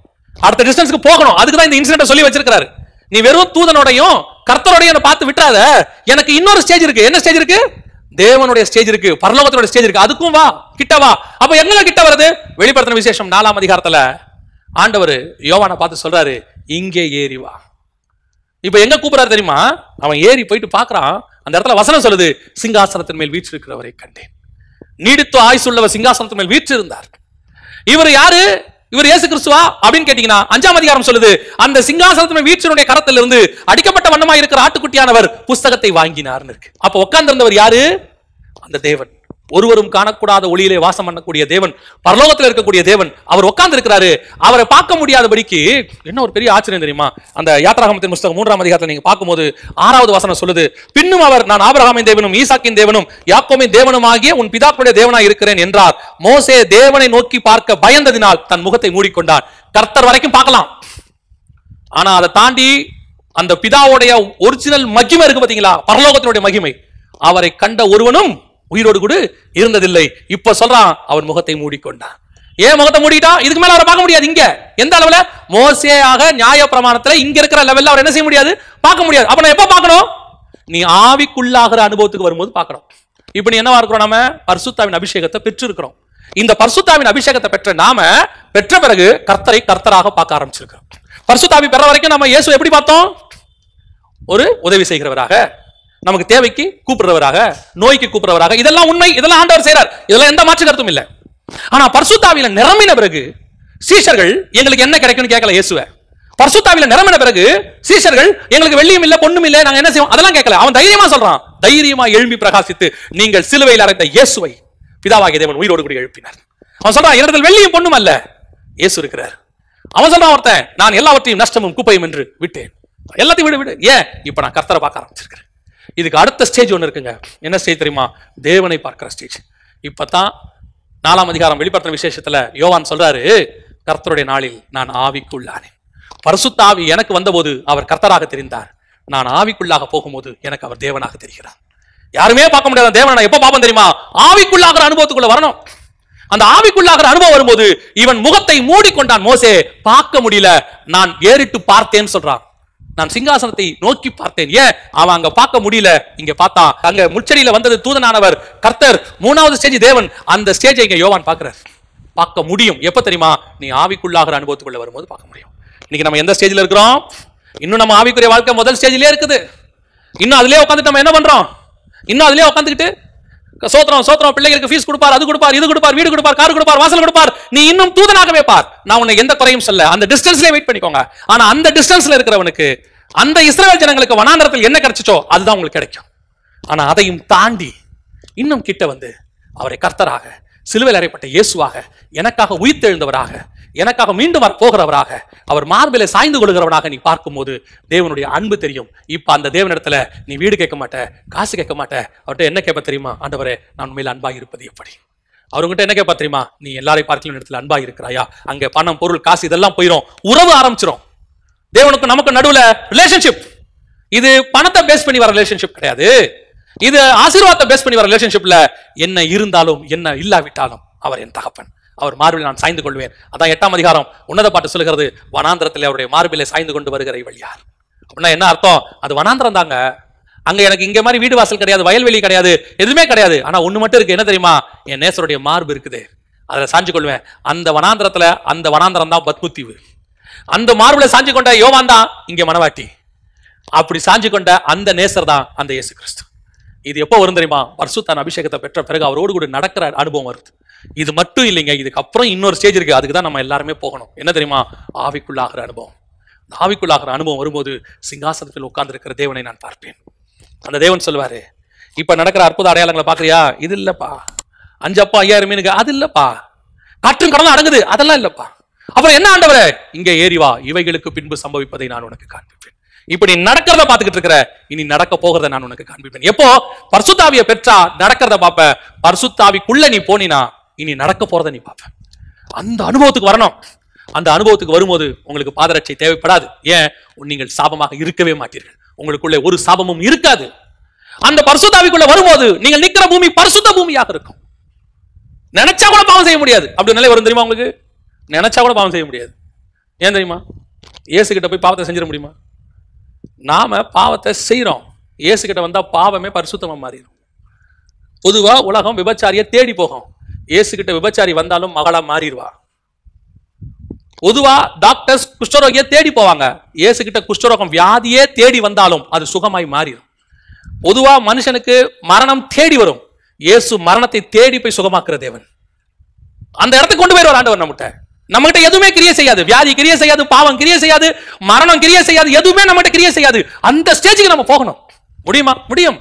அடுத்த டிஸ்டன்ஸ்க்கு போகணும். அதுக்கு தான் இந்த இன்சிடென்ட் சொல்லி வச்சிருக்காரு. நீ வெறும் தூதனோடையும் கர்த்தரோடையும் பார்த்து விட்டுறாத, எனக்கு இன்னொரு ஸ்டேஜ் இருக்கு. என்ன ஸ்டேஜ் இருக்கு? தேவனுடைய ஸ்டேஜ் இருக்கு, பரலோகத்தோட ஸ்டேஜ் இருக்கு. அதுக்கும் வா, கிட்ட வா. அப்ப எங்க கிட்ட வருது? வெளிப்படுத்தின விசேஷம் 4ஆம் அதிகாரத்துல ஆண்டவர் யோவானை பார்த்து சொல்றாரு, இங்கே ஏறி வா. இப்ப எங்க கூப்பிடாரு தெரியுமா? அவன் ஏறி போயிட்டு பாக்குறான். அந்த இடத்துல வசனம் சொல்லுது, சிங்காசனத்தின் மேல் வீற்றிருக்கிறவரை கண்டேன். நீடித்து ஆயுசுள்ளவர் சிங்காசனத்தின் மேல் வீற்றிருந்தார். இவர் யாரு? இவர் இயேசு கிறிஸ்துவா அப்படின்னு கேட்டீங்கன்னா 5ஆம் அதிகாரம் சொல்லுது, அந்த சிங்காசனத்தின் வீற்றினுடைய கரத்திலிருந்து அடிக்கப்பட்ட வண்ணமாய் இருக்கிற ஆட்டுக்குட்டியானவர் புஸ்தகத்தை வாங்கினார்னு இருக்கு. அப்ப உட்கார்ந்திருந்தவர் யாரு? அந்த தேவன், ஒருவரும் காணக்கூடாத ஒளியிலே வாசம் பண்ணக்கூடிய தேவன், பரலோகத்தில் இருக்கக்கூடிய தேவன். அவர் உட்கார்ந்து இருக்கிறாரு. அவரை பார்க்க முடியாதபடிக்கு என்ன ஒரு பெரிய ஆச்சரியம் தெரியுமா? அந்த யாத்ராகமத்தின் புத்தகம் 3ஆம் அதிகாரத்தில் நீங்க பார்க்கும்போது 6வது வசனம் சொல்லுது, பின்னும் அவர், நான் ஆபிரகாமின் தேவனும் ஈசாக்கின் தேவனும் யாக்கோபின் தேவனும் ஆகிய உன் பிதாக்களுடைய தேவனாய் இருக்கிறேன் என்றார். மோசே தேவனை நோக்கி பார்க்க பயந்ததினால் தன் முகத்தை மூடிக்கொண்டார். கர்த்தர் வரைக்கும் பார்க்கலாம், ஆனா அதை தாண்டி அந்த பிதாவுடைய ஒரிஜினல் மகிமை இருக்கு பாத்தீங்களா, பரலோகத்தினுடைய மகிமை, அவரை கண்ட ஒருவனும் உயிரோடு கூட இருந்ததில்லை. இப்ப சொல்றான், அவன் முகத்தை மூடிக்கொண்டான். ஏன் முகத்தை மூடிட்டான்? இதுக்கு மேல அவரை பார்க்க முடியாது. இங்க எந்த அளவுல? மோசேயாக நியாய பிரமாணத்துல இங்க இருக்கிற லெவல்ல அவர் என்ன செய்ய முடியாது, பார்க்க முடியாது. அப்ப நான் எப்ப பார்க்கணும்? நீ ஆவிக்குள்ளாகிற அனுபவத்துக்கு வரும்போது பார்க்கிறோம். இப்ப நீ என்னவா இருக்கிறோம்? நாம பரிசுத்தாவின் அபிஷேகத்தை பெற்று இருக்கிறோம். இந்த பரிசுத்தாவின் அபிஷேகத்தை பெற்ற நாம பெற்ற பிறகு கர்த்தரை கர்த்தராக பார்க்க ஆரம்பிச்சிருக்கிறோம். பரிசுத்தாவி பெற வரைக்கும் நம்ம இயேசு எப்படி பார்த்தோம்? ஒரு உதவி செய்கிறவராக, நமக்கு தேவைக்கு கூப்பிடுறவராக, நோய்க்கு கூப்பிடுறவராக. இதெல்லாம் உண்மை, இதெல்லாம் ஆண்டவர் செய்றார், இதெல்லாம் எந்த மாற்று கருத்தும் இல்லை. ஆனா பரிசுத்தாவியில நிரம்பின பிறகு சீஷர்கள் எங்களுக்கு என்ன கிடைக்கும்னு கேட்கல இயேசுவை. பரிசுத்தாவியில நிரம்பின பிறகு சீஷர்கள் எங்களுக்கு வெள்ளியும் இல்ல பொண்ணும் இல்ல, நாங்க என்ன செய்வோம் அதெல்லாம் கேட்கல. அவன் தைரியமா சொல்றான், தைரியமா எழும்பி பிரகாசித்து நீங்கள் சிலுவையில் அறைந்த இயேசுவை பிதாவாகிய தேவன் உயிரோடு கூட எழுப்பினார். அவன் சொல்றான், இடத்தில் வெள்ளியும் பொண்ணும் அல்ல, இயேசு இருக்கிறார். அவன் சொல்றான், ஒருத்தன் நான் எல்லாவற்றையும் நஷ்டமும் குப்பையும் என்று விட்டேன். எல்லாத்தையும் விடு விடு, ஏன்? இப்ப நான் கர்த்தரை பார்க்க ஆரம்பிச்சிருக்கிறேன். இதுக்கு அடுத்த ஸ்டேஜ் ஒன்று இருக்குங்க. என்ன ஸ்டேஜ் தெரியுமா? தேவனை பார்க்கிற ஸ்டேஜ். இப்பதான் 4ஆம் அதிகாரம் வெளிப்படுத்தின விசேஷத்துல யோவான் சொல்றாரு, கர்த்தருடைய நாளில் நான் ஆவிக்குள்ளானேன். பரிசுத்த ஆவி எனக்கு வந்தபோது அவர் கர்த்தராக தெரிந்தார். நான் ஆவிக்குள்ளாக போகும்போது எனக்கு அவர் தேவனாக தெரிகிறார். யாருமே பார்க்க முடியாத தேவனை எப்ப பாப்போம் தெரியுமா? ஆவிக்குள்ளாகிற அனுபவத்துக்குள்ள வரணும். அந்த ஆவிக்குள்ளாகிற அனுபவம் வரும்போது இவன் முகத்தை மூடிக்கொண்டான். மோசே பார்க்க முடியல, நான் ஏறிட்டு பார்த்தேன்னு சொல்றான். நான் சிங்காசனத்தை நோக்கி பார்த்தேன். ஏன்? அவன் அங்க பார்க்க முடியல, இங்க பார்த்தான். அங்க முச்சடியில வந்தது தூதனானவர் கர்த்தர், 3வது ஸ்டேஜ் தேவன். அந்த ஸ்டேஜை இங்க யோவான் பார்க்கிறார். பார்க்க முடியும் எப்ப தெரியுமா? நீ ஆவிக்குள்ளாகிற அனுபவத்துக்குள்ள வரும்போது பார்க்க முடியும். இன்னைக்கு நம்ம எந்த ஸ்டேஜ்ல இருக்கிறோம்? இன்னும் நம்ம ஆவிக்குரிய வாழ்க்கை முதல் ஸ்டேஜ்லயே இருக்குது. இன்னும் அதுலயே உட்காந்துட்டு நம்ம என்ன பண்றோம்? இன்னும் அதுலயே உட்காந்துக்கிட்டு சோத்திரம் சோத்திரம், பிள்ளைகளுக்கு ஃபீஸ் கொடுப்பார், அது கொடுப்பார், இது கொடுப்பார், வீடு கொடுப்பார், கார் கொடுப்பார், வாசல் கொடுப்பார். நீ இன்னும் தூதனாகவே பார். நான் உன்னை எந்த குறையும் சொல்ல, அந்த டிஸ்டன்ஸ்லயே வெயிட் பண்ணிக்கோங்க. ஆனா அந்த டிஸ்டன்ஸ்ல இருக்கிறவனுக்கு, அந்த இஸ்ரவேல் ஜனங்களுக்கு வனாந்தரத்தில் என்ன கிடைச்சோ அதுதான் உங்களுக்கு கிடைக்கும். ஆனா அதையும் தாண்டி இன்னும் கிட்ட வந்து அவரை கர்த்தராக, சிலுவையில் அறையப்பட்ட இயேசுவாக, எனக்காக உயிர்த்தெழுந்தவராக, எனக்காக மீண்டும் போகிறவராக, அவர் மார்பிலே சாய்ந்து கொள்கிறவராக நீ பார்க்கும்போது தேவனுடைய அன்பு தெரியும். இப்ப அந்த தேவனிடத்துல நீ வீடு கேட்க மாட்ட, காசு கேட்க மாட்ட. அவர்கிட்ட என்ன கேட்ப தெரியுமா? ஆண்டவரே, நான் உண்மையில் அன்பாக இருப்பது எப்படி? அவர்கிட்ட என்ன கேட்பா தெரியுமா? நீ எல்லாரையும் பார்க்கல இடத்துல அன்பாக இருக்கிறாயா? அங்க பணம், பொருள், காசு இதெல்லாம் போயிடும், உறவு ஆரம்பிச்சிடும். தேவனுக்கு நமக்கு நடுவுல ரிலேஷன்ஷிப். இது பணத்தை பேஸ் பண்ணி வர ரிலேஷன்ஷிப் கிடையாது. இது ஆசீர்வாதத்தை பேஸ் பண்ணி வர ரிலேஷன்ஷிப்ல என்ன இருந்தாலும் என்ன இல்லாவிட்டாலும் அவர் என் தகப்பன், அவர் மார்பில் நான் சாய்ந்து கொள்வேன். அதான் 8ஆம் அதிகாரம் உன்னத பாட்டு சொல்லுகிறது, வனாந்திரத்தில் அவருடைய மார்பிலே சாய்ந்து கொண்டு வருகிற இவள் யார்? அப்படின்னா என்ன அர்த்தம்? அது வனாந்திரம் தாங்க. அங்க எனக்கு இங்க மாதிரி வீடு வாசல் கிடையாது, வயல்வெளி கிடையாது, எதுவுமே கிடையாது. ஆனா ஒண்ணு மட்டும் இருக்கு, என்ன தெரியுமா? என் நேசருடைய மார்பு இருக்குது, அதுல சாஞ்சு கொள்வேன். அந்த வனாந்திரத்துல, அந்த வனாந்திரம் தான் பத்முத்தீவு. அந்த மார்பில சாஞ்சு கொண்ட யோவான் தான் இங்க மனவாட்டி. அப்படி சாஞ்சு கொண்ட அந்த நேசர் தான் அந்த இயேசு கிறிஸ்து. இது எப்போ வரும் தெரியுமா? பரிசுத்த அபிஷேகத்தை பெற்ற பிறகு அவரோடு கூட நடக்கிற அனுபவம் வருது. இது மட்டும் இல்லைங்க, இதுக்கு அப்புறம் இன்னொரு ஸ்டேஜ் இருக்கு. அதுக்கு தான் நம்ம எல்லாருமே போகணும். என்ன தெரியுமா? ஆவிக்குள்ளாகிற அனுபவம். ஆவிக்குள்ளாகிற அனுபவம் வரும்போது சிங்காசனத்தில் உட்கார்ந்து இருக்கிற தேவனை நான் பார்ப்பேன். அந்த தேவன் சொல்லுவாரு, இப்ப நடக்கிற அற்புத அடையாளங்களை பாக்குறியா? இது இல்லப்பா. 5 அப்பா 5000 மீனுக்கு அது இல்லப்பா. காற்றும் கடலும் அடங்குது, அதெல்லாம் இல்லப்பா. அப்புறம் என்ன ஆண்டவரே? இங்கே ஏறி வா, இவைகளுக்கு பின்பு சம்பவிப்பதை நான் உனக்கு காண்பிப்பேன். இப்ப நீ நடக்கிறத பாத்துக்கிட்டு இருக்கிற, இனி நடக்க போகிறத நான் உனக்கு காண்பிப்பேன். எப்போ பரிசுத்தாவியை பெற்றா நடக்கிறத பாப்ப, பரிசுத்தாவிக்குள்ள நீ போனினா இனி நடக்க போறத நீ பாப்ப. அந்த அனுபவத்துக்கு வரணும். அந்த அனுபவத்துக்கு வரும்போது உங்களுக்கு பாதரட்சை தேவைப்படாது. ஏன்? நீங்கள் சாபமாக இருக்கவே மாட்டீர்கள். உங்களுக்குள்ள ஒரு சாபமும் இருக்காது. அந்த பரிசுத்தாவிக்குள்ள வரும்போது நீங்கள் நிக்கிற பூமி பரிசுத்த பூமியாக இருக்கும். நினைச்சா கூட பாவம் செய்ய முடியாது. அப்படி நிலை வரும் தெரியுமா உங்களுக்கு? நினைச்சா கூட பாவம் செய்ய முடியாது. ஏன் தெரியுமா? இயேசு கிட்ட போய் பாவத்தை செஞ்சிட முடியுமா? நாம பாவத்தை செய்யறோம். இயேசு கிட்ட வந்தா பாவமே பரிசுத்தமா மாறிடும். பொதுவா உலகம் விபச்சாரியை தேடி போகும். இயேசு கிட்ட விபச்சாரி வந்தாலும் மகளா மாறிடுவா. பொதுவா டாக்டர்ஸ் குஷ்டரோகியை தேடி போவாங்க. இயேசு கிட்ட குஷ்டரோகம் வியாதியே தேடி வந்தாலும் அது சுகமாய் மாறிடும். பொதுவா மனுஷனுக்கு மரணம் தேடி வரும். இயேசு மரணத்தை தேடி போய் சுகமாக்குற தேவன். அந்த இடத்துக்கு கொண்டு போய் ஆண்டவர் நம்மகிட்ட எதுவுமே கிரியை செய்யாது. வியாதி கிரியை செய்யாது, பாவம் கிரியை செய்யாது, மரணம் கிரியை செய்யாது, எதுவுமே நம்மகிட்ட கிரியை செய்யாது. அந்த ஸ்டேஜுக்கு நம்ம போகணும். முடியுமா? முடியும்.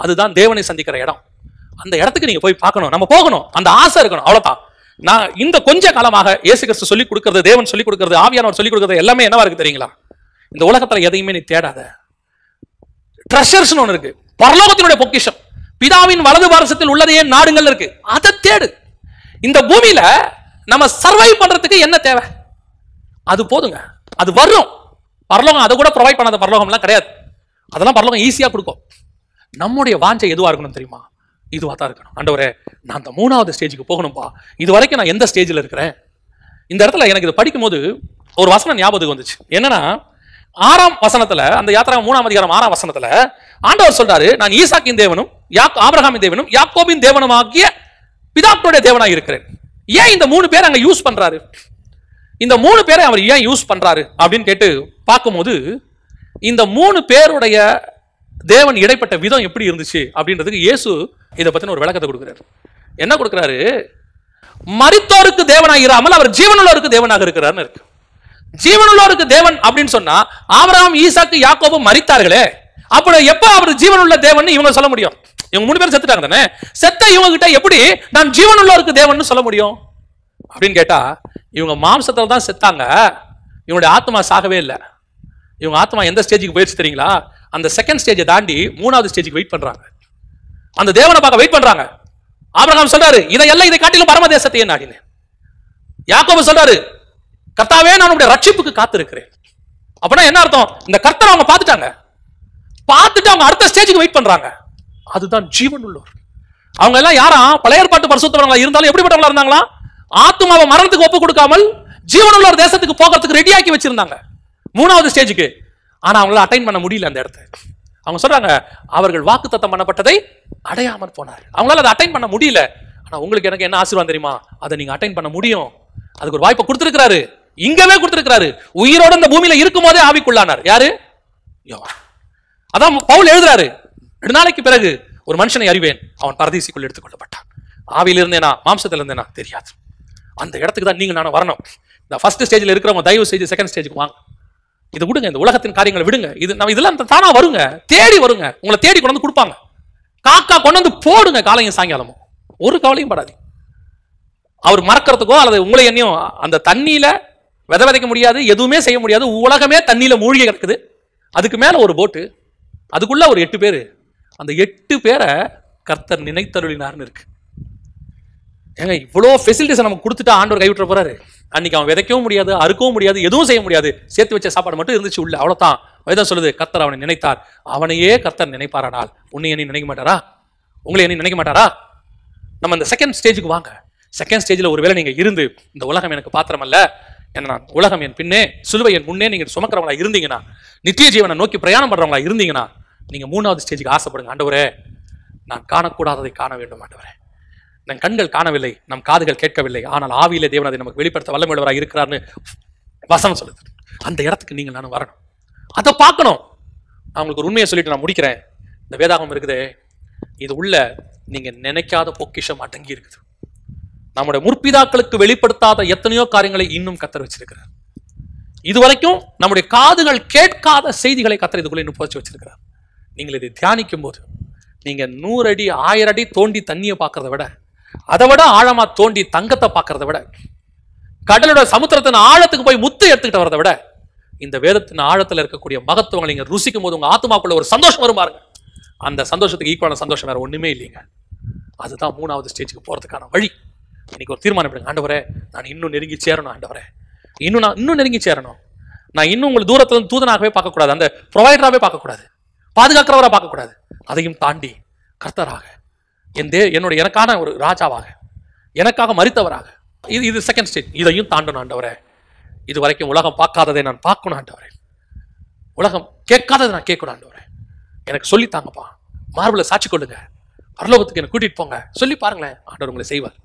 அதுதான் தேவனை சந்திக்கிற இடம். அந்த இடத்துக்கு நீங்க போய் பார்க்கணும், நம்ம போகணும். அந்த ஆசை இருக்கணும், அவ்வளவுதான். நான் இந்த கொஞ்ச காலமாக இயேசு கிறிஸ்து சொல்லிக் கொடுக்கிறது, தேவன் சொல்லிக் கொடுக்கிறது, ஆவியானவர் சொல்லிக் கொடுக்கிறது எல்லாமே என்னவா இருக்கு தெரியுங்களா? இந்த உலகத்துல எதையுமே நீ தேடாத. ட்ரெஷர்ஸ் ஒன்று இருக்கு, பரலோகத்தினுடைய பொக்கிஷம். பிதாவின் வலது பாரசத்தில் உள்ளதையே நாடுகள் இருக்கு, அதை தேடு. இந்த பூமியில நம்ம சர்வைவ் பண்றதுக்கு என்ன தேவை? அது போதுங்க, அது வரும். பரலோகம் அதை கூட ப்ரொவைட் பண்ணாத பரலோகம் எல்லாம் கிடையாது. அதெல்லாம் பரலோகம் ஈஸியா கொடுக்கும். நம்முடைய வாஞ்சை எதுவா இருக்கணும் தெரியுமா? இதுவா தான் இருக்கணும். ஆண்டவரே, நான் அந்த 3வது ஸ்டேஜுக்கு போகணும்பா. இது வரைக்கும் நான் எந்த ஸ்டேஜில் இருக்கிறேன்? இந்த இடத்துல எனக்கு இது படிக்கும் போது ஒரு வசனம் ஞாபகம் வந்துச்சு. என்னன்னா, 6ஆம் வசனத்துல, அந்த யாத்திராகமம் 3ஆம் அதிகாரம் 6ஆம் வசனத்துல ஆண்டவர் சொல்றாரு, நான் ஈசாக்கின் தேவனும் ஆபிரகாமின் தேவனும் யாக்கோபின் தேவனும் ஆகிய பிதாக்களுடைய தேவனாக இருக்கிறேன். ஏன் இந்த 3 பேர் அங்க யூஸ் பண்றாரு? இந்த 3 பேரை அவர் ஏன் யூஸ் பண்றாரு அப்படின்னு கேட்டு பார்க்கும்போது, இந்த 3 பேருடைய தேவன் இடைப்பட்ட விதம் எப்படி இருந்துச்சு அப்படின்றதுக்கு இயேசு இதை பத்தின ஒரு விளக்கத்தை கொடுக்கிறாரு. என்ன கொடுக்கிறாரு? மரித்தோருக்கு தேவனாக இராமல் அவர் ஜீவனுள்ளோருக்கு தேவனாக இருக்கிறார்னு இருக்கு. ஜீவனுள்ளோருக்கு தேவன் அப்படின்னு சொன்னா ஆபிரகாம், ஈசாக்கு, யாக்கோபு மரித்தார்களே, அப்ப எப்ப அவர் ஜீவனுள்ள தேவன் இவங்க சொல்ல முடியும்? இவங்க 3 பேர் செத்துட்டாங்க தானே. செத்த இவங்க கிட்ட எப்படி நான் ஜீவனுள்ளோருக்கு தேவன் சொல்ல முடியும் அப்படின்னு கேட்டா, இவங்க மாம்சத்துல தான் செத்தாங்க, இவங்களுடைய ஆத்மா சாகவே இல்லை. இவங்க ஆத்மா எந்த ஸ்டேஜுக்கு போயிடுச்சு தெரியுங்களா? அந்த செகண்ட் ஸ்டேஜை தாண்டி 3வது ஸ்டேஜுக்கு வெயிட் பண்றாங்க. அந்த தேவனை பார்க்க வெயிட் பண்றாங்க. ஆபிரகாம் சொல்றாரு, இதை காட்டிலும் பரமதேசத்தையே நாடினேன். யாக்கோபு சொல்றாரு, கர்த்தாவே நான் உங்களுடைய ரட்சிப்புக்கு காத்திருக்கிறேன். அப்படின்னா என்ன அர்த்தம்? இந்த கர்த்தரை அவங்க பார்த்துட்டாங்க, பார்த்துட்டு அவங்க அடுத்த ஸ்டேஜுக்கு வெயிட் பண்றாங்க. அதுதான் ஜீவன் உள்ளோர். அவங்க எல்லாம் யாரா? பழைய ஏற்பாட்டு பரிசுத்தவங்களா இருந்தாலும் எப்படிப்பட்டவங்களா இருந்தாங்களா? ஆத்மாவை மரணத்துக்கு ஒப்பு கொடுக்காமல் ஜீவனுள்ள தேசத்துக்கு போகிறதுக்கு ரெடியாக்கி வச்சிருந்தாங்க 3வது ஸ்டேஜுக்கு. ஆனா அவங்களால அட்டைன் பண்ண முடியல அந்த இடத்தை. அவங்க சொல்றாங்க, அவர்கள் வாக்குத்தத்தம் பண்ணப்பட்டதை அடையாமல் போனார். அவங்களால அதை அட்டைன் பண்ண முடியல. ஆனா உங்களுக்கு எனக்கு என்ன ஆசீர்வாதம் தெரியுமா? அதை நீங்க அட்டைன் பண்ண முடியும். அதுக்கு ஒரு வாய்ப்பை கொடுத்திருக்கிறாரு, இங்கவே கொடுத்திருக்கிறாரு. உயிரோட இந்த பூமியில இருக்கும் போதே ஆவிக்குள்ளானார். யாரு? யோவான். அதான் பவுல் எழுதுறாரு, 2 நாளைக்கு பிறகு ஒரு மனுஷனை அறிவேன், அவன் பரதீசிக்குள் எடுத்துக்கொள்ளப்பட்டான். ஆவியில இருந்தேனா மாம்சத்துல இருந்தேனா தெரியாது. அந்த இடத்துக்கு தான் நீங்க நானும் வரணும். இந்த ஃபர்ஸ்ட் ஸ்டேஜ்ல இருக்கிறவங்க தயவு செய்து செகண்ட் ஸ்டேஜுக்கு வாங்க. இது விடுங்க, இந்த உலகத்தின் காரியங்களை விடுங்க. இது நம்ம இதெல்லாம் தானா வருங்க, தேடி வருங்க, உங்களை தேடி கொண்டு வந்து கொடுப்பாங்க. காக்கா கொண்டு வந்து போடுங்க காலையும் சாயங்காலமும், ஒரு கவலையும் படாது. அவர் மறக்கிறதுக்கோ அல்லது உங்களை என்னையும் அந்த தண்ணியில விதைக்க முடியாது, எதுவுமே செய்ய முடியாது. உலகமே தண்ணியில மூழ்கி கிடக்குது. அதுக்கு மேல ஒரு போட்டு, அதுக்குள்ள ஒரு 8 பேரு. அந்த 8 பேரை கர்த்தர் நினைத்தருளினார்னு இருக்கு. ஏங்க, இவ்வளோ ஃபெசிலிட்டிஸ் நமக்கு கொடுத்துட்டு ஆண்டவர் கைவிட்டு போறாரு. அன்னைக்கு அவன் விதைக்கவும் முடியாது, அறுக்கவும் முடியாது, எதுவும் செய்ய முடியாது. சேர்த்து வச்ச சாப்பாடு மட்டும் இருந்துச்சு உள்ள, அவ்வளவுதான். வேதம் சொல்லுது, கர்த்தர் அவனை நினைத்தார். அவனையே கர்த்தர் நினைப்பாரானால் உன்னை என்னை நினைக்க மாட்டாரா? உங்களை என்னை நினைக்க மாட்டாரா? நம்ம இந்த செகண்ட் ஸ்டேஜுக்கு வாங்க. செகண்ட் ஸ்டேஜில் ஒருவேளை நீங்க இருந்து, இந்த உலகம் எனக்கு பாத்திரம் அல்ல, என்ன உலகம் என் பின்னே, சிலுவை என் முன்னே நீங்க சுமக்கிறவங்களா இருந்தீங்கன்னா, நித்திய ஜீவனை நோக்கி பிரயாணம் பண்றவங்களா இருந்தீங்கன்னா, நீங்க 3வது ஸ்டேஜுக்கு ஆசைப்படுங்க. ஆண்டவரே, நான் காணக்கூடாததை காண வேண்டும் ஆண்டவரே. நம் கண்கள் காணவில்லை, நம் காதுகள் கேட்கவில்லை, ஆனால் ஆவியிலே தேவன் அதை நமக்கு வெளிப்படுத்த வல்லமையுள்ளவராக இருக்கிறார்னு வசனம் சொல்லுது. அந்த இடத்துக்கு நீங்கள் நானும் வரணும், அதை பார்க்கணும். நான் உங்களுக்கு ஒரு உண்மையை சொல்லிட்டு நான் முடிக்கிறேன். இந்த வேதாகமம் இருக்குது, இது உள்ள நீங்க நினைக்காத பொக்கிஷம் அடங்கி இருக்குது. நம்முடைய முற்பிதாக்களுக்கு வெளிப்படுத்தாத எத்தனையோ காரியங்களை இன்னும் கர்த்தர் வச்சிருக்கிறார். இதுவரைக்கும் நம்முடைய காதுகள் கேட்காத செய்திகளை கர்த்தர் இதுக்குள்ள இன்னும் புதைச்சு வச்சிருக்கிறார். நீங்கள் இதை தியானிக்கும் போது, நீங்க 100 அடி 1000 அடி தோண்டி தண்ணியை பார்க்கறத விட, அதை விட ஆழமா தோண்டி தங்கத்தை பார்க்கறத விட, கடலோட சமுத்திரத்தின் ஆழத்துக்கு போய் முத்து எடுத்துக்கிட்டு வரதை விட, இந்த வேதத்தின் ஆழத்துல இருக்கக்கூடிய மகத்துவங்களை நீங்க ருசிக்கும் போது உங்க ஆத்மாக்குள்ள ஒரு சந்தோஷம் வரும் பாருங்க. அந்த சந்தோஷத்துக்கு ஈக்குவலான சந்தோஷம் வேற ஒண்ணுமே இல்லைங்க. அதுதான் 3வது ஸ்டேஜுக்கு போறதுக்கான வழி. இன்னைக்கு ஒரு தீர்மானம் பண்ணுங்க. ஆண்டவரே, நான் இன்னும் நெருங்கி சேரணும். ஆண்டவரே, நான் இன்னும் நெருங்கி சேரணும். நான் இன்னும் உங்களை தூரத்துல இருந்து தூதனாகவே பார்க்கக்கூடாது, அந்த ப்ரொவைடராகவே பார்க்கக்கூடாது, பாதுகாக்கிறவராக பார்க்கக்கூடாது. அதையும் தாண்டி கர்த்தராக, என்னுடைய எனக்கான ஒரு ராஜாவாக, எனக்காக மரித்தவராக, இது செகண்ட் ஸ்டேஜ். இதையும் தாண்டணும் ஆண்டவரே. இது வரைக்கும் உலகம் பார்க்காததை நான் பார்க்கணும் ஆண்டவரே. உலகம் கேட்காததை நான் கேட்கணும் ஆண்டவரே. எனக்கு சொல்லித்தாங்கப்பா, மார்பில் சாட்சி கொள்ளுங்க, பரலோகத்துக்கு எனக்கு கூட்டிட்டு போங்க, சொல்லி பாருங்களேன். ஆண்டவர் உங்களை செய்வார்.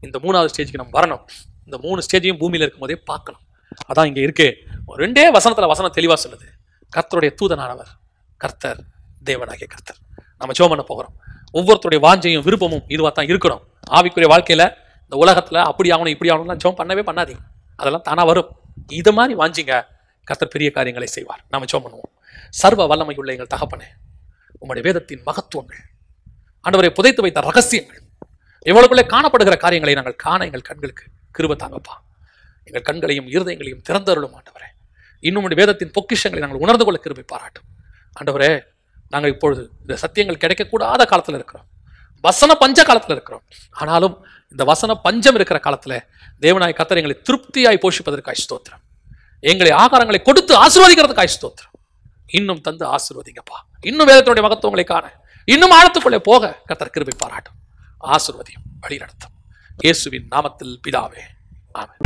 இந்த 3வது ஸ்டேஜுக்கு நம்ம வரணும். இந்த 3 ஸ்டேஜையும் பூமியில இருக்கும் போதே பார்க்கணும். அதான் இங்க இருக்கு. 2 வசனத்துல வசனம் தெளிவா சொல்லுது, கர்த்தருடைய தூதனானவர், கர்த்தர் தேவனாகிய கர்த்தர். நம்ம ஜெபம் பண்ண போகிறோம். ஒவ்வொருத்தருடைய வாஞ்சையும் விருப்பமும் இதுவா தான் இருக்கணும். ஆவிக்குரிய வாழ்க்கையில இந்த உலகத்துல அப்படி ஆகணும் இப்படி ஆகணும்லாம் ஜெபம் பண்ணவே பண்ணாதீங்க. அதெல்லாம் தானா வரும். இது மாதிரி வாஞ்சிங்க, கர்த்தர் பெரிய காரியங்களை செய்வார். நாம ஜெபம் பண்ணுவோம். சர்வ வல்லமை உள்ள எங்கள் தகப்பனே, உங்களுடைய வேதத்தின் மகத்துவங்கள், ஆண்டவரை புதைத்து வைத்த ரகசியங்கள், எவ்வளவுக்குள்ளே காணப்படுகிற காரியங்களை நாங்கள் காண எங்கள் கண்களுக்கு கிருபை தாங்கப்பா. எங்கள் கண்களையும் இருதயங்களையும் திறந்தருளும் ஆண்டவரே. இன்னும் உடைய வேதத்தின் பொக்கிஷங்களை நாங்கள் உணர்ந்து கொள்ள கிருபை பாராட்டும் ஆண்டவரே. நாங்கள் இப்பொழுது இந்த சத்தியங்கள் கிடைக்கக்கூடாத காலத்தில் இருக்கிறோம், வசன பஞ்ச காலத்தில் இருக்கிறோம். ஆனாலும் இந்த வசன பஞ்சம் இருக்கிற காலத்துல தேவனாய் கர்த்தர் எங்களை திருப்தியாய் போஷிப்பதற்காய் ஸ்தோத்திரம். எங்களை ஆகாரங்களை கொடுத்து ஆசீர்வதிக்கிறதுக்காய் ஸ்தோத்திரம். இன்னும் தந்து ஆசீர்வதிங்கப்பா. இன்னும் வேதத்தினுடைய மகத்துவங்களை காண, இன்னும் ஆழத்துக்குள்ளே போக கர்த்தர் கிருபை பாராட்டும். ஆசீர்வதியும், வழி நடத்தும். இயேசுவின் நாமத்தில் பிதாவே, ஆமென்.